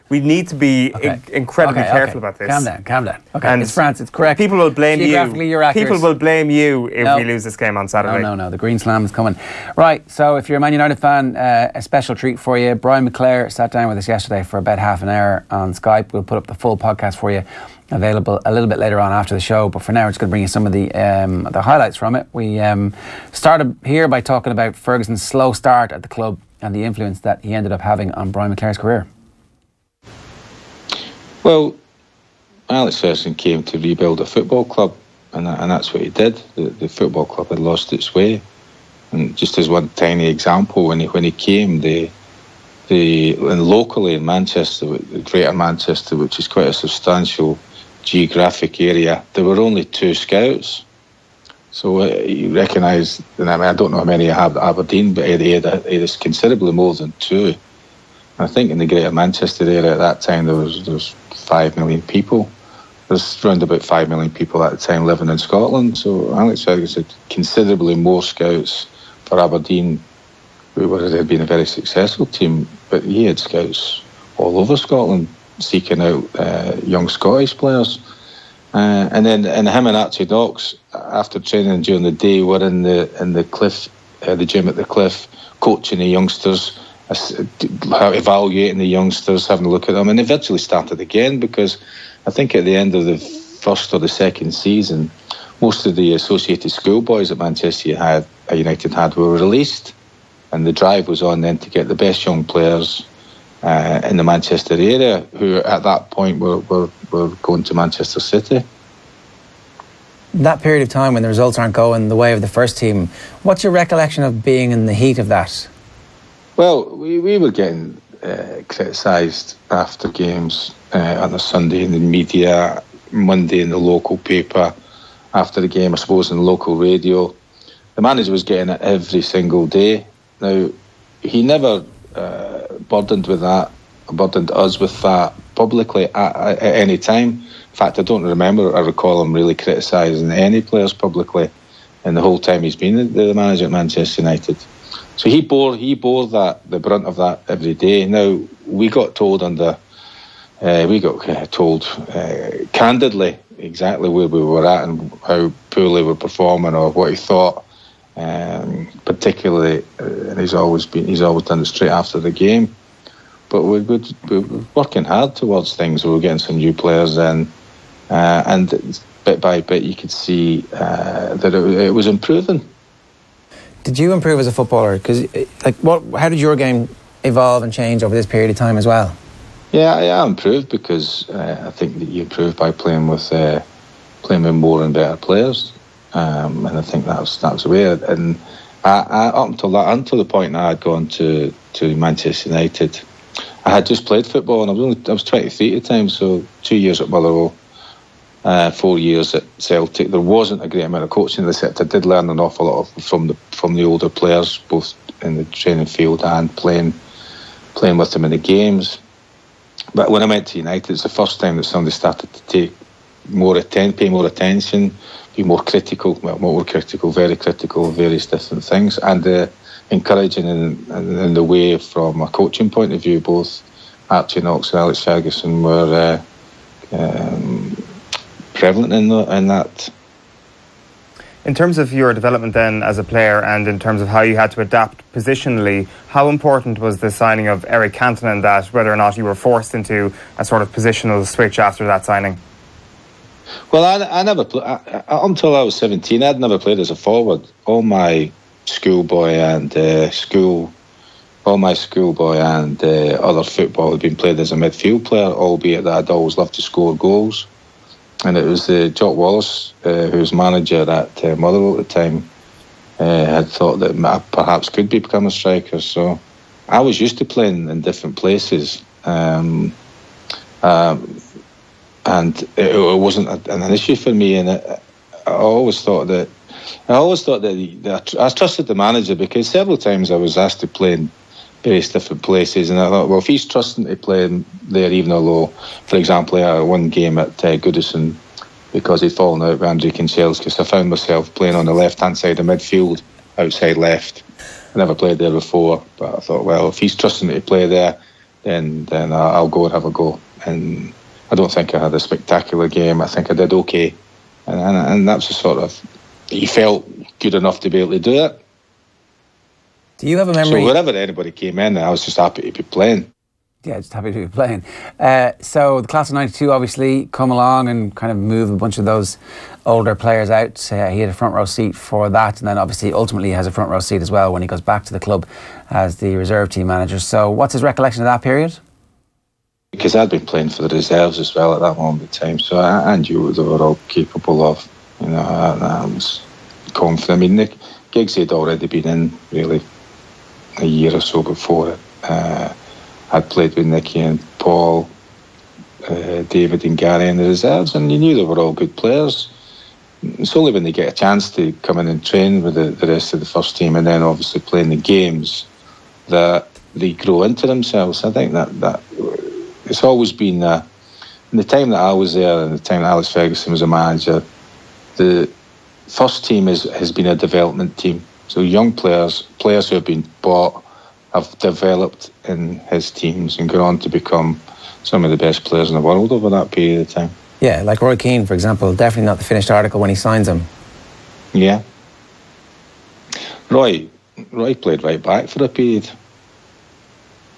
We need to be incredibly careful about this. Calm down. Okay, and it's France, it's correct. People will blame you. You're accurate. People will blame you if we lose this game on Saturday. No, the Green Slam is coming. Right, so if you're a Man United fan, a special treat for you. Brian McClair sat down with us yesterday for about half an hour on Skype. We'll put up the full podcast for you, available a little bit later on after the show, but for now we're just going to bring you some of the highlights from it. We started here by talking about Ferguson's slow start at the club and the influence that he ended up having on Brian McClair's career. Well, Alex Ferguson came to rebuild a football club, and that's what he did. The football club had lost its way, and just as one tiny example, when he came, and locally in Manchester, Greater Manchester, which is quite a substantial geographic area, there were only 2 scouts. So you recognise, and I don't know how many you have at Aberdeen, but it is considerably more than 2. I think in the Greater Manchester area at that time there was 5 million people. There's around about 5 million people at the time living in Scotland. So Alex Ferguson had considerably more scouts for Aberdeen, who had been a very successful team, but he had scouts all over Scotland seeking out young Scottish players. And then him and Archie Knox, after training during the day, were in the cliff, the gym at the cliff, coaching the youngsters, evaluating the youngsters, having a look at them, and they eventually started again, because I think at the end of the first or the second season, most of the associated schoolboys that Manchester United had were released, and the drive was on then to get the best young players in the Manchester area, who at that point were going to Manchester City. That period of time when the results aren't going the way of the first team, what's your recollection of being in the heat of that? Well, we were getting criticised after games on a Sunday in the media, Monday in the local paper, after the game, I suppose, in local radio. The manager was getting it every single day. Now, he never burdened us with that publicly at any time. In fact, I don't recall him really criticising any players publicly in the whole time he's been the manager at Manchester United. So he bore the brunt of that every day. Now, we got told candidly exactly where we were at and how poorly we were performing or what he thought. Particularly, and he's always done it straight after the game. But we're working hard towards things. We were getting some new players in, and bit by bit you could see that it was improving. Did you improve as a footballer? Because, how did your game evolve and change over this period of time as well? Yeah, I improved because I think that you improve by playing with more and better players, and I think that was the way. And up until the point I had gone to Manchester United, I had just played football, and I was 23 at the time, so 2 years at Motherwell. 4 years at Celtic. There wasn't a great amount of coaching in the sector. I did learn an awful lot from the older players, both in the training field and playing with them in the games. But when I went to United, it's the first time that somebody started to pay more attention, be more critical, very critical of various different things, and encouraging in the way from a coaching point of view. Both Archie Knox and Alex Ferguson were prevalent in that. In terms of your development then as a player, and in terms of how you had to adapt positionally, how important was the signing of Eric Cantona in that, whether or not you were forced into a sort of positional switch after that signing? Well, I never until I was 17, I'd never played as a forward. All my schoolboy and other football had been played as a midfield player, albeit that I'd always loved to score goals. And it was Jock Wallace, who was manager at Motherwell at the time, had thought that I perhaps could become a striker. So I was used to playing in different places, and it wasn't an issue for me. And I always thought that I trusted the manager, because several times I was asked to play in various different places, and I thought, well, if he's trusting to play there, even although, for example, I had one game at Goodison because he'd fallen out with Andrei Kanchelskis, I found myself playing on the left-hand side of midfield, outside left. I never played there before, but I thought, well, if he's trusting to play there, then I'll go and have a go. And I don't think I had a spectacular game. I think I did okay, and that's the sort of, he felt good enough to be able to do it. Do you have a memory? So wherever anybody came in, I was just happy to be playing. Yeah, just happy to be playing. So the class of 92 obviously come along and kind of move a bunch of those older players out. He had a front row seat for that, and then obviously ultimately he has a front row seat as well when he goes back to the club as the reserve team manager. So what's his recollection of that period? Because I'd been playing for the reserves as well at that moment in time, so I knew what they were all capable of. You know, I was confident. I mean, Giggsy had already been in really a year or so before it. I'd played with Nicky and Paul, David and Gary in the reserves, and you knew they were all good players. It's only when they get a chance to come in and train with the rest of the first team, and then obviously playing the games, that they grow into themselves. I think that it's always been, in the time that I was there and the time that Alex Ferguson was a manager, the first team has been a development team. So young players who have been bought, have developed in his teams and gone on to become some of the best players in the world over that period of time. Yeah, like Roy Keane, for example, definitely not the finished article when he signs him. Yeah. Roy played right back for a period.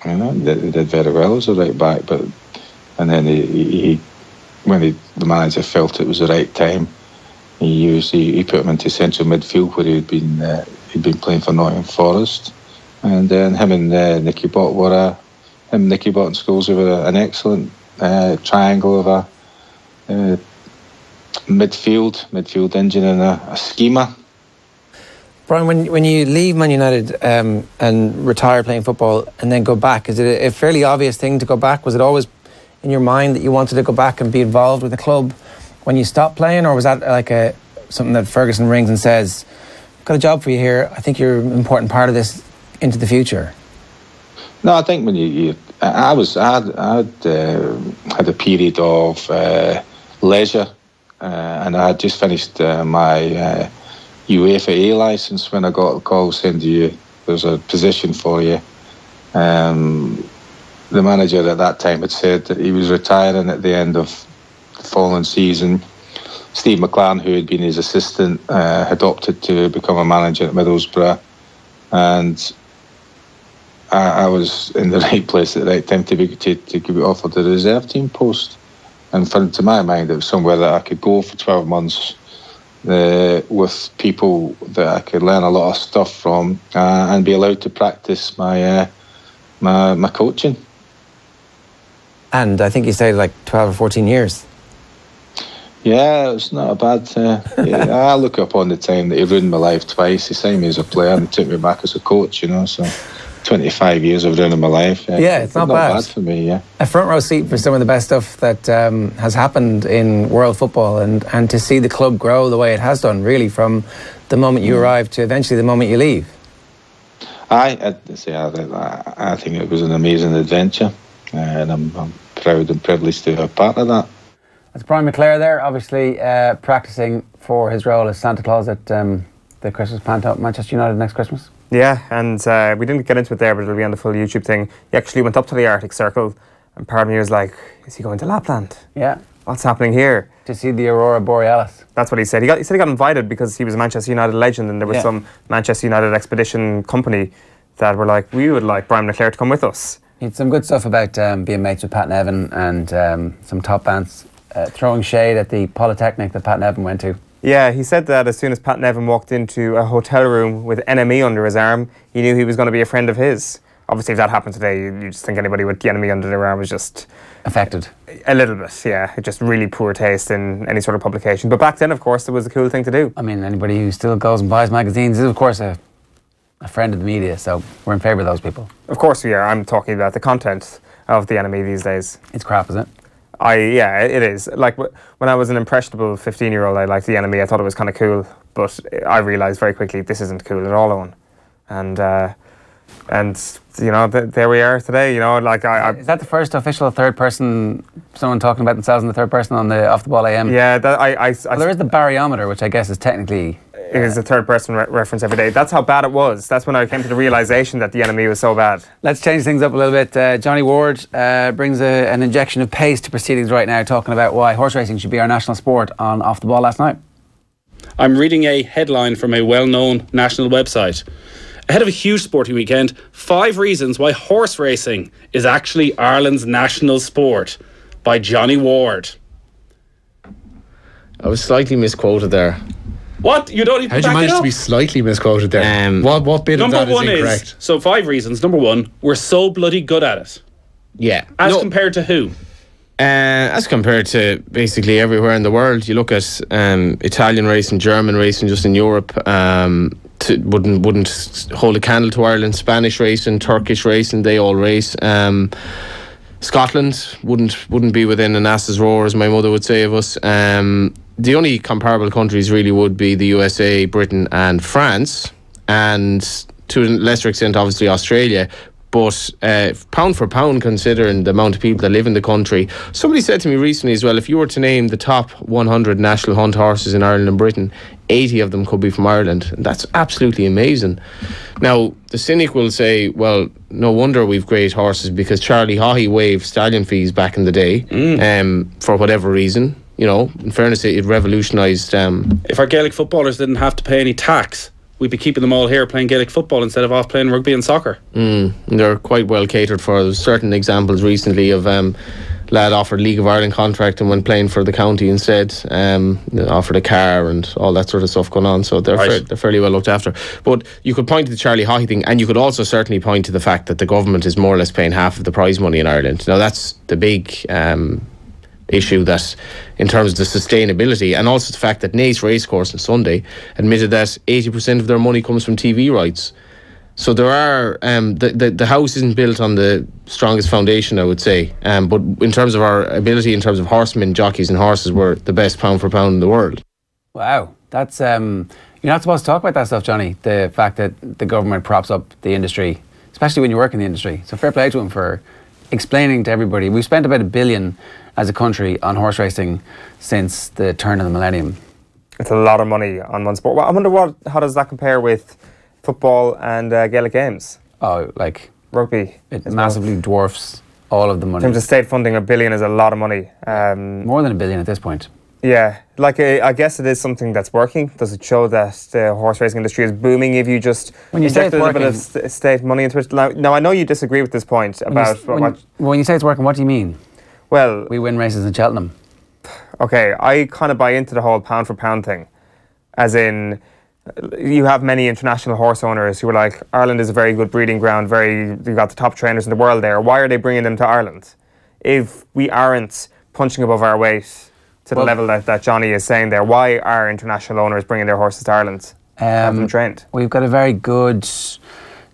You know, he did very well as a right back, and then when the manager felt it was the right time, he put him into central midfield where he'd been playing for Nottingham Forest, and then him and Nicky Butt Nicky Butt and Scholes were an excellent triangle of a midfield engine and a schema. Brian, when you leave Man United and retire playing football and then go back, is it a fairly obvious thing to go back? Was it always in your mind that you wanted to go back and be involved with the club when you stopped playing, or was that like something that Ferguson rings and says, "I've got a job for you here, I think you're an important part of this into the future"? No, I think when I had a period of leisure, and I had just finished my UEFA A licence when I got a call saying there's a position for you. The manager at that time had said that he was retiring at the end of the following season. Steve McLaren, who had been his assistant, had opted to become a manager at Middlesbrough, and I was in the right place at the right time to be offered the reserve team post. And to my mind, it was somewhere that I could go for 12 months with people that I could learn a lot of stuff from and be allowed to practice my coaching. And I think you stayed like 12 or 14 years. Yeah, it's not a bad... I look upon the time that he ruined my life twice. He signed me as a player and took me back as a coach, you know, so 25 years of ruining my life. Yeah, it's not bad for me, yeah. A front row seat for some of the best stuff that has happened in world football, and to see the club grow the way it has done, really, from the moment you arrived to eventually the moment you leave. I think it was an amazing adventure, and I'm proud and privileged to be a part of that. That's Brian McClair there, obviously practising for his role as Santa Claus at the Christmas panto at Manchester United next Christmas. Yeah, and we didn't get into it there, but it'll be on the full YouTube thing. He actually went up to the Arctic Circle, and part of me was like, is he going to Lapland? Yeah. What's happening here? To see the Aurora Borealis. That's what he said. He said he got invited because he was a Manchester United legend, and there was some Manchester United expedition company that were like, we would like Brian McClair to come with us. He had some good stuff about being mates with Pat Nevin and some top bands throwing shade at the Polytechnic that Pat Nevin went to. Yeah, he said that as soon as Pat Nevin walked into a hotel room with NME under his arm, he knew he was going to be a friend of his. Obviously, if that happened today, you just think anybody with NME under their arm was just... affected. A little bit, yeah. Just really poor taste in any sort of publication. But back then, of course, it was a cool thing to do. I mean, anybody who still goes and buys magazines is, of course, a friend of the media, so we're in favour of those people. Of course we are. I'm talking about the content of the NME these days. It's crap, isn't it? Yeah, it is. Like, when I was an impressionable 15-year-old, I liked the NME. I thought it was kind of cool, but I realised very quickly this isn't cool at all, Owen. And you know, there we are today. You know, like is that the first official third person? Someone talking about themselves in the third person on the Off the Ball AM. Yeah, well, there is the baryometer, which I guess is technically is a third-person reference every day. That's how bad it was. That's when I came to the realisation that the enemy was so bad. Let's change things up a little bit. Johnny Ward brings an injection of pace to proceedings right now, talking about why horse racing should be our national sport on Off the Ball last night. I'm reading a headline from a well-known national website. Ahead of a huge sporting weekend, 5 reasons why horse racing is actually Ireland's national sport, by Johnny Ward. I was slightly misquoted there. What? You don't even How'd you manage to be slightly misquoted there? What bit of that is incorrect? So 5 reasons. Number 1, we're so bloody good at it. Yeah. As compared to who? As compared to basically everywhere in the world. You look at Italian racing, German racing just in Europe, wouldn't hold a candle to Ireland. Spanish racing, Turkish racing, they all race. Scotland wouldn't be within an ass's roar, as my mother would say of us. The only comparable countries really would be the USA, Britain and France, and to a lesser extent obviously Australia. But pound for pound, considering the amount of people that live in the country, somebody said to me recently as well, if you were to name the top 100 national hunt horses in Ireland and Britain, 80 of them could be from Ireland. And that's absolutely amazing. Now, the cynic will say, well, no wonder we've great horses, because Charlie Haughey waived stallion fees back in the day for whatever reason. You know, in fairness, it revolutionised... If our Gaelic footballers didn't have to pay any tax, we'd be keeping them all here playing Gaelic football instead of off playing rugby and soccer. They're quite well catered for. There's certain examples recently of lad offered League of Ireland contract and went playing for the county instead. Offered a car and all that sort of stuff going on. So they're fairly well looked after. But you could point to the Charlie Haughey thing, and you could also certainly point to the fact that the government is more or less paying half of the prize money in Ireland. Now that's the big issue, that in terms of the sustainability, and also the fact that Naas Racecourse on Sunday admitted that 80% of their money comes from TV rights. So there are the house isn't built on the strongest foundation, I would say, but in terms of our ability, in terms of horsemen, jockeys and horses, we're the best pound for pound in the world. Wow, that's you're not supposed to talk about that stuff, Johnny, the fact that the government props up the industry, especially when you work in the industry. So fair play to him for explaining to everybody. We've spent about $1 billion as a country on horse racing since the turn of the millennium. It's a lot of money on one sport. Well, I wonder how does that compare with football and Gaelic games? Oh, like rugby. It massively dwarfs all of the money. In terms of state funding, $1 billion is a lot of money. More than $1 billion at this point. Yeah, like I guess it is something that's working. Does it show that the horse racing industry is booming if you just inject a little bit of state money into it? Now, I know you disagree with this point about... When you say it's working, what do you mean? Well... We win races in Cheltenham. Okay, I kind of buy into the whole pound for pound thing. As in, you have many international horse owners who are like, Ireland is a very good breeding ground, you've got the top trainers in the world there. Why are they bringing them to Ireland? If we aren't punching above our weight to the level that Johnny is saying there, why are international owners bringing their horses to Ireland? Have them trained? We've got a very good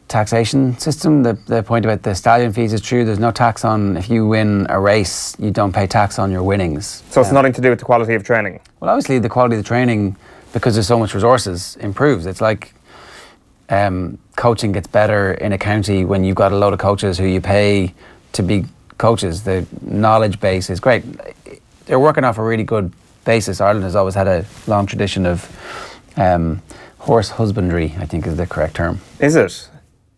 taxation system. The point about the stallion fees is true. There's no tax on, if you win a race, you don't pay tax on your winnings. So it's nothing to do with the quality of training? Well, obviously the quality of the training, because there's so much resources, improves. It's like coaching gets better in a county when you've got a load of coaches who you pay to be coaches. The knowledge base is great. They're working off a really good basis. Ireland has always had a long tradition of horse husbandry, I think is the correct term. Is it?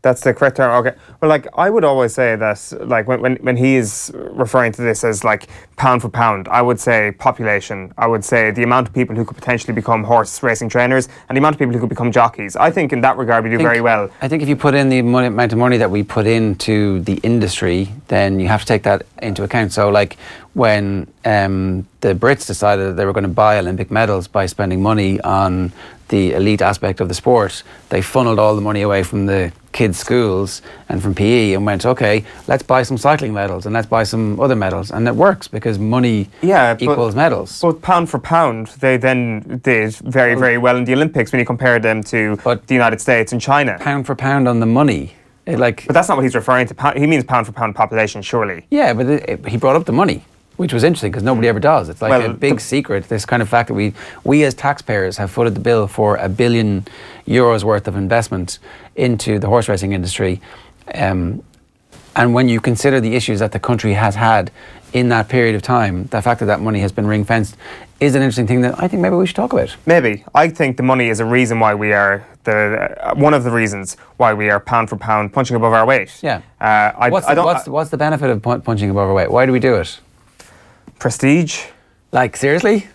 That's the correct term. Okay. Well, like I would always say that, like when he is referring to this as like pound for pound, I would say population. I would say the amount of people who could potentially become horse racing trainers and the amount of people who could become jockeys. I think in that regard we do very well. I think if you put in the amount of money that we put into the industry, then you have to take that into account. So like when the Brits decided that they were going to buy Olympic medals by spending money on the elite aspect of the sport, they funneled all the money away from the kids' schools and from PE and went, okay, let's buy some cycling medals and let's buy some other medals. And it works because money equals medals. But pound for pound, they then did very, very well in the Olympics when you compare them to the United States and China. Pound for pound on the money. But that's not what he's referring to. He means pound for pound population, surely. Yeah, but he brought up the money, which was interesting because nobody ever does. It's like a big secret, this kind of fact that we as taxpayers have footed the bill for €1 billion worth of investment into the horse racing industry. And when you consider the issues that the country has had in that period of time, the fact that that money has been ring-fenced is an interesting thing that I think maybe we should talk about. Maybe. I think the money is a reason why we are one of the reasons why we are pound for pound punching above our weight. Yeah. What's the benefit of punching above our weight? Why do we do it? Prestige. Like, seriously?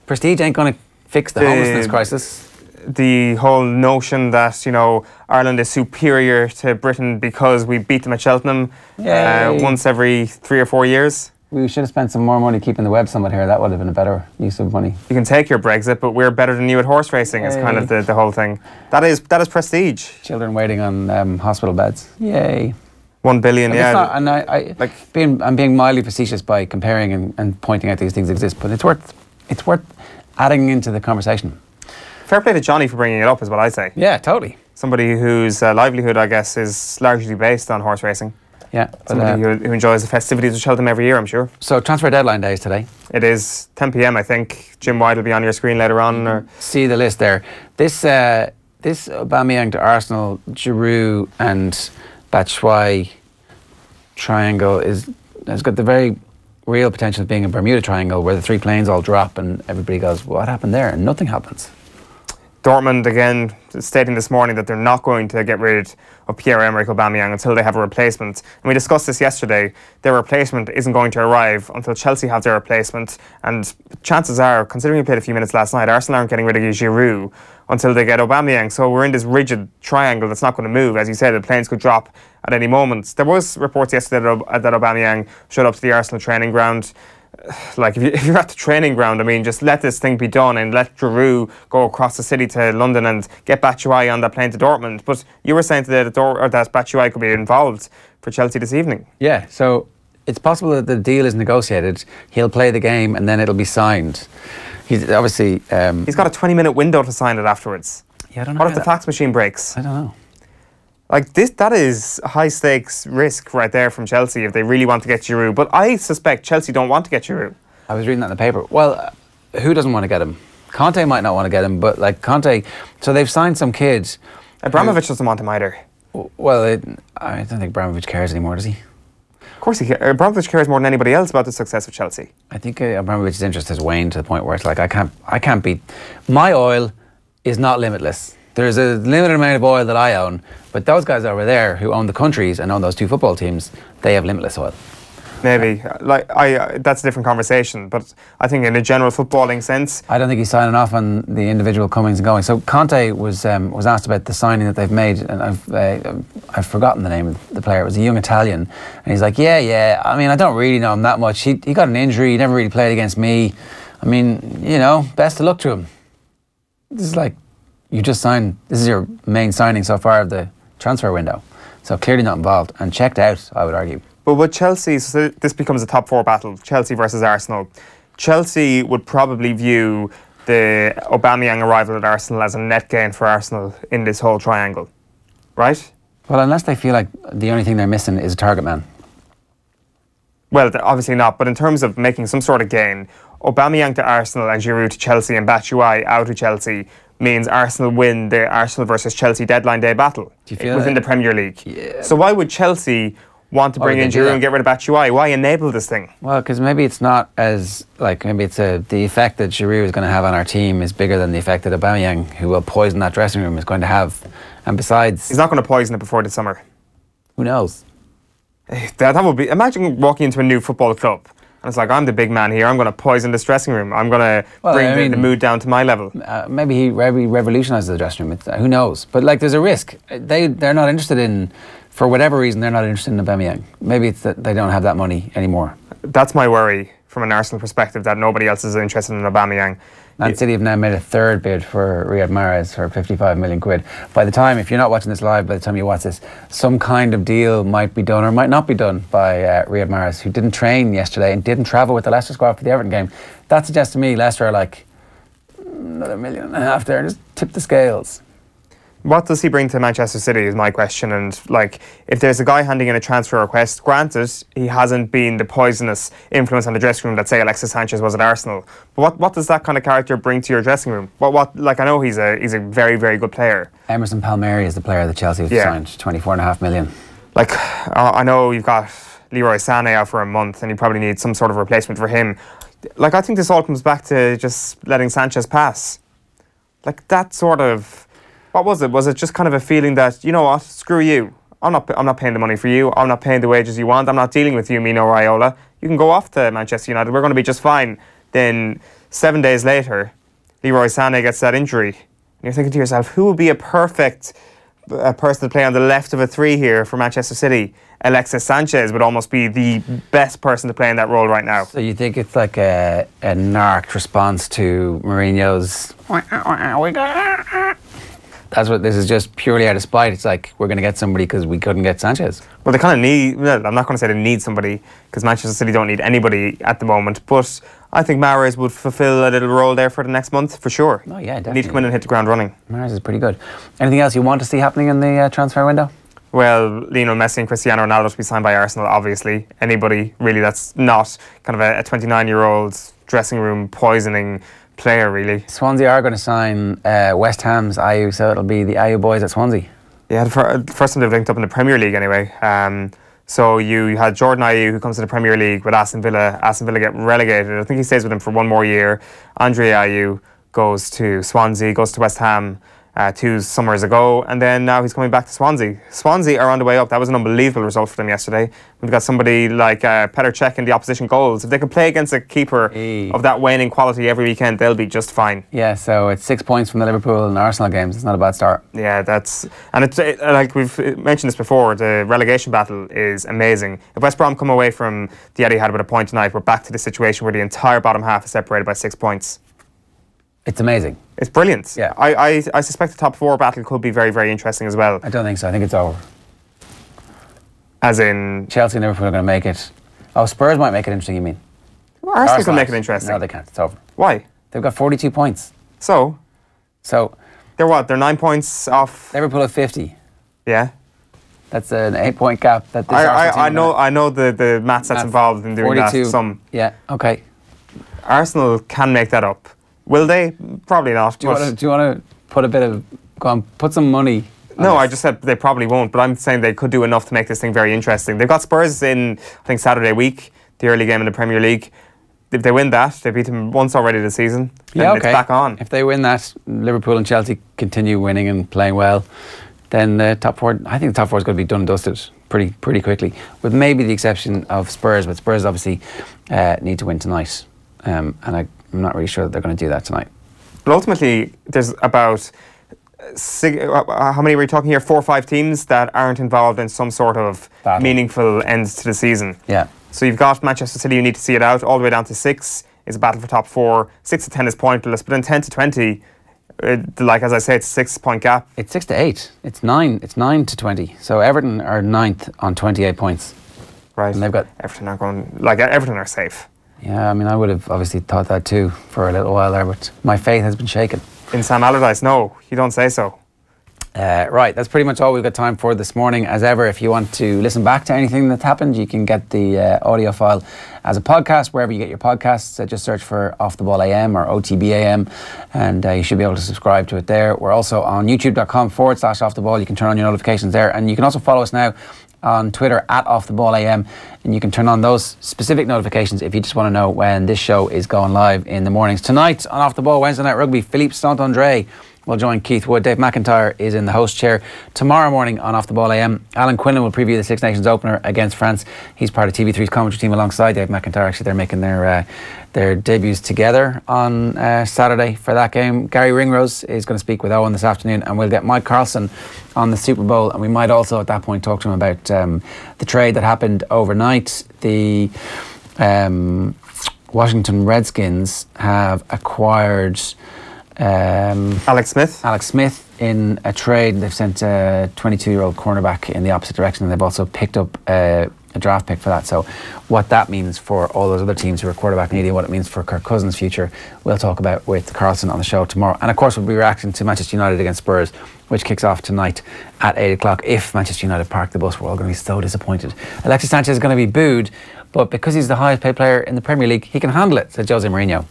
Prestige ain't going to fix the homelessness crisis. The whole notion that, you know, Ireland is superior to Britain because we beat them at Cheltenham once every 3 or 4 years. We should have spent some more money keeping the Web Summit here. That would have been a better use of money. You can take your Brexit, but we're better than you at horse racing is kind of the whole thing. That is prestige. Children waiting on hospital beds. Yay. 1 billion, like, yeah. I'm being mildly facetious by comparing and pointing out these things exist, but it's worth adding into the conversation. Fair play to Johnny for bringing it up, is what I say. Yeah, totally. Somebody whose livelihood, I guess, is largely based on horse racing. Yeah. Somebody who enjoys the festivities of Cheltenham every year, I'm sure. So transfer deadline day is today. It is 10 p.m, I think. Jim White will be on your screen later on. Or see the list there. This Aubameyang to Arsenal, Giroud and Batshuayi triangle has got the very real potential of being a Bermuda Triangle where the 3 planes all drop and everybody goes, what happened there? And nothing happens. Dortmund, again, stating this morning that they're not going to get rid of Pierre-Emerick Aubameyang until they have a replacement. And we discussed this yesterday. Their replacement isn't going to arrive until Chelsea have their replacement. And chances are, considering he played a few minutes last night, Arsenal aren't getting rid of Giroud until they get Aubameyang. So we're in this rigid triangle that's not going to move. As you said, the planes could drop at any moment. There was reports yesterday that Aubameyang showed up to the Arsenal training ground. Like, if you're at the training ground, I mean, just let this thing be done and let Giroud go across the city to London and get Batshuayi on that plane to Dortmund. But you were saying today that Batshuayi could be involved for Chelsea this evening. Yeah, so it's possible that the deal is negotiated. He'll play the game and then it'll be signed. He's obviously... he's got a 20-minute window to sign it afterwards. Yeah, I don't know. What if the fax machine breaks? I don't know. Like, that is a high-stakes risk right there from Chelsea if they really want to get Giroud. But I suspect Chelsea don't want to get Giroud. I was reading that in the paper. Well, who doesn't want to get him? Conte might not want to get him, but, like, Conte... So they've signed some kids. Abramovich doesn't want him either. Well, I don't think Abramovich cares anymore, does he? Of course he cares. Abramovich cares more than anybody else about the success of Chelsea. I think Abramovich's interest has waned to the point where it's like, I can't be... My oil is not limitless. There's a limited amount of oil that I own, but those guys over there who own the countries and own those 2 football teams, they have limitless oil. Maybe. That's a different conversation, but I think in a general footballing sense... I don't think he's signing off on the individual comings and goings. So Conte was asked about the signing that they've made, and I've forgotten the name of the player. It was a young Italian, and he's like, yeah, I mean, I don't really know him that much. He got an injury, he never really played against me. I mean, you know, best of luck to him. This is like... You just signed, this is your main signing so far of the transfer window. So clearly not involved and checked out, I would argue. But with Chelsea, so this becomes a top 4 battle, Chelsea versus Arsenal. Chelsea would probably view the Aubameyang arrival at Arsenal as a net gain for Arsenal in this whole triangle, right? Well, unless they feel like the only thing they're missing is a target man. Well, obviously not, but in terms of making some sort of gain, Aubameyang to Arsenal and Giroud to Chelsea and Batshuayi out of Chelsea means Arsenal win the Arsenal versus Chelsea deadline day battle within the Premier League. Yeah. So why would Chelsea want to bring in Giroud and get rid of Batshuayi? Why enable this thing? Well, because maybe it's not as, like, maybe it's the effect that Giroud is going to have on our team is bigger than the effect that Aubameyang, who will poison that dressing room, is going to have. And besides... He's not going to poison it before the summer. Who knows? That would be... Imagine walking into a new football club and it's like, I'm the big man here, I'm going to poison this dressing room, I'm going to bring the mood down to my level. Maybe he revolutionises the dressing room, who knows? But, like, there's a risk. They're not interested in, for whatever reason, they're not interested in Aubameyang. Maybe it's that they don't have that money anymore. That's my worry from an Arsenal perspective, that nobody else is interested in Aubameyang. Man City have now made a 3rd bid for Riyad Mahrez for 55 million quid. By the time, if you're not watching this live, by the time you watch this, some kind of deal might be done or might not be done by Riyad Mahrez, who didn't train yesterday and didn't travel with the Leicester squad for the Everton game. That suggests to me Leicester are like, another $1.5 million there, just tip the scales. What does he bring to Manchester City is my question. And, like, if there's a guy handing in a transfer request, granted, he hasn't been the poisonous influence on the dressing room that, say, Alexis Sanchez was at Arsenal. But what does that kind of character bring to your dressing room? Like, I know he's a very, very good player. Emerson Palmieri is the player that Chelsea have signed, 24.5 million. Like, I know you've got Leroy Sané out for a month, and you probably need some sort of replacement for him. Like, I think this all comes back to just letting Sanchez pass. Like, that sort of... What was it? Was it just kind of a feeling that, you know what, screw you. I'm not paying the money for you. I'm not paying the wages you want. I'm not dealing with you, Mino Raiola. You can go off to Manchester United. We're going to be just fine. Then 7 days later, Leroy Sané gets that injury. And you're thinking to yourself, who would be a perfect person to play on the left of a 3 here for Manchester City? Alexis Sanchez would almost be the best person to play in that role right now. So you think it's like a narked response to Mourinho's... That's what this is, just purely out of spite. It's like, we're going to get somebody because we couldn't get Sanchez. Well, they kind of need... Well, I'm not going to say they need somebody, because Manchester City don't need anybody at the moment. But I think Mahrez would fulfil a little role there for the next month, for sure. Oh, yeah, definitely. Need to come in and hit the ground running. Mahrez is pretty good. Anything else you want to see happening in the transfer window? Well, Lionel Messi and Cristiano Ronaldo to be signed by Arsenal, obviously. Anybody, really, that's not kind of a 29-year-old dressing room poisoning player, really. Swansea are going to sign West Ham's Ayew, so it'll be the Ayew boys at Swansea. Yeah, the first time they've linked up in the Premier League anyway. So you had Jordan Ayew, who comes to the Premier League with Aston Villa. Aston Villa get relegated. I think he stays with them for one more year. Andre Ayew goes to Swansea, goes to West Ham 2 summers ago, and then now he's coming back to Swansea. Swansea are on the way up. That was an unbelievable result for them yesterday. We've got somebody like Petr Cech in the opposition goals. If they can play against a keeper of that waning quality every weekend, they'll be just fine. Yeah, so it's 6 points from the Liverpool and Arsenal games. It's not a bad start. Yeah, it's like we've mentioned this before, the relegation battle is amazing. If West Brom come away from the Etihad with a point tonight, we're back to the situation where the entire bottom half is separated by 6 points. It's amazing. It's brilliant. Yeah. I suspect the top 4 battle could be very, very interesting as well. I don't think so. I think it's over. As in... Chelsea and Liverpool are going to make it. Oh, Spurs might make it interesting, you mean? Well, Arsenal can make it interesting. No, they can't. It's over. Why? They've got 42 points. So? They're what? They're 9 points off... Liverpool have 50. Yeah. That's an 8-point gap. That this I know the maths that's involved in doing 42, that. Yeah, okay. Arsenal can make that up. Will they? Probably not. Do you want to put a bit of... Go on, put some money... No, I just said they probably won't, but I'm saying they could do enough to make this thing very interesting. They've got Spurs in, I think, Saturday week, the early game in the Premier League. If they win that, they beat them once already this season. Yeah, okay. It's back on. If they win that, Liverpool and Chelsea continue winning and playing well, then the top 4, I think the top 4 is going to be done and dusted pretty quickly, with maybe the exception of Spurs, but Spurs obviously need to win tonight, and I'm not really sure that they're going to do that tonight. But ultimately, there's about... how many are we talking here? 4 or 5 teams that aren't involved in some sort of meaningful end to the season. Yeah. So you've got Manchester City, you need to see it out, all the way down to 6 is a battle for top 4. 6 to 10 is pointless, but then 10 to 20, like as I say, it's a 6-point gap. It's 6 to 8. It's 9 to 20. So Everton are 9th on 28 points. Right. And they've got... Everton are going... Like, Everton are safe. Yeah, I mean, I would have obviously thought that too for a little while there, but my faith has been shaken. In Sam Allardyce, no, you don't say so. Right, that's pretty much all we've got time for this morning. As ever, if you want to listen back to anything that's happened, you can get the audio file as a podcast wherever you get your podcasts. Just search for Off the Ball AM or OTB AM, and you should be able to subscribe to it there. We're also on youtube.com/Off the Ball. You can turn on your notifications there, and you can also follow us now on Twitter @OffTheBallAM, and you can turn on those specific notifications if you just want to know when this show is going live in the mornings. Tonight on Off the Ball, Wednesday Night Rugby, Philippe Saint-André will join Keith Wood. Dave McIntyre is in the host chair. Tomorrow morning on Off the Ball AM, Alan Quinlan will preview the Six Nations opener against France. He's part of TV3's commentary team alongside Dave McIntyre. Actually, they're making their debuts together on Saturday for that game. Gary Ringrose is going to speak with Owen this afternoon, and we'll get Mike Carlson on the Super Bowl, and we might also at that point talk to him about the trade that happened overnight. The Washington Redskins have acquired Alex Smith in a trade. They've sent a 22-year-old cornerback in the opposite direction, and they've also picked up a draft pick for that. So what that means for all those other teams who are quarterback needy, what it means for Kirk Cousins' future, we'll talk about with Carlson on the show tomorrow. And of course, we'll be reacting to Manchester United against Spurs, which kicks off tonight at 8 o'clock. If Manchester United park the bus, we're all going to be so disappointed. Alexis Sanchez is going to be booed, but because he's the highest paid player in the Premier League, he can handle it, said Jose Mourinho,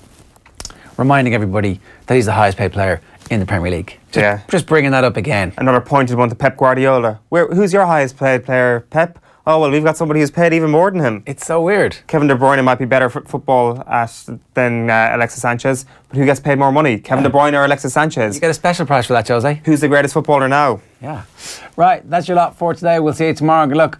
reminding everybody that he's the highest paid player in the Premier League. Just bringing that up again. Another pointed one to Pep Guardiola. Who's your highest paid player, Pep? oh, well, we've got somebody who's paid even more than him. It's so weird. Kevin De Bruyne might be better for football than Alexis Sanchez, but who gets paid more money? Kevin De Bruyne or Alexis Sanchez? You get a special price for that, Jose. Who's the greatest footballer now? Yeah. Right, that's your lot for today. We'll see you tomorrow. Good luck.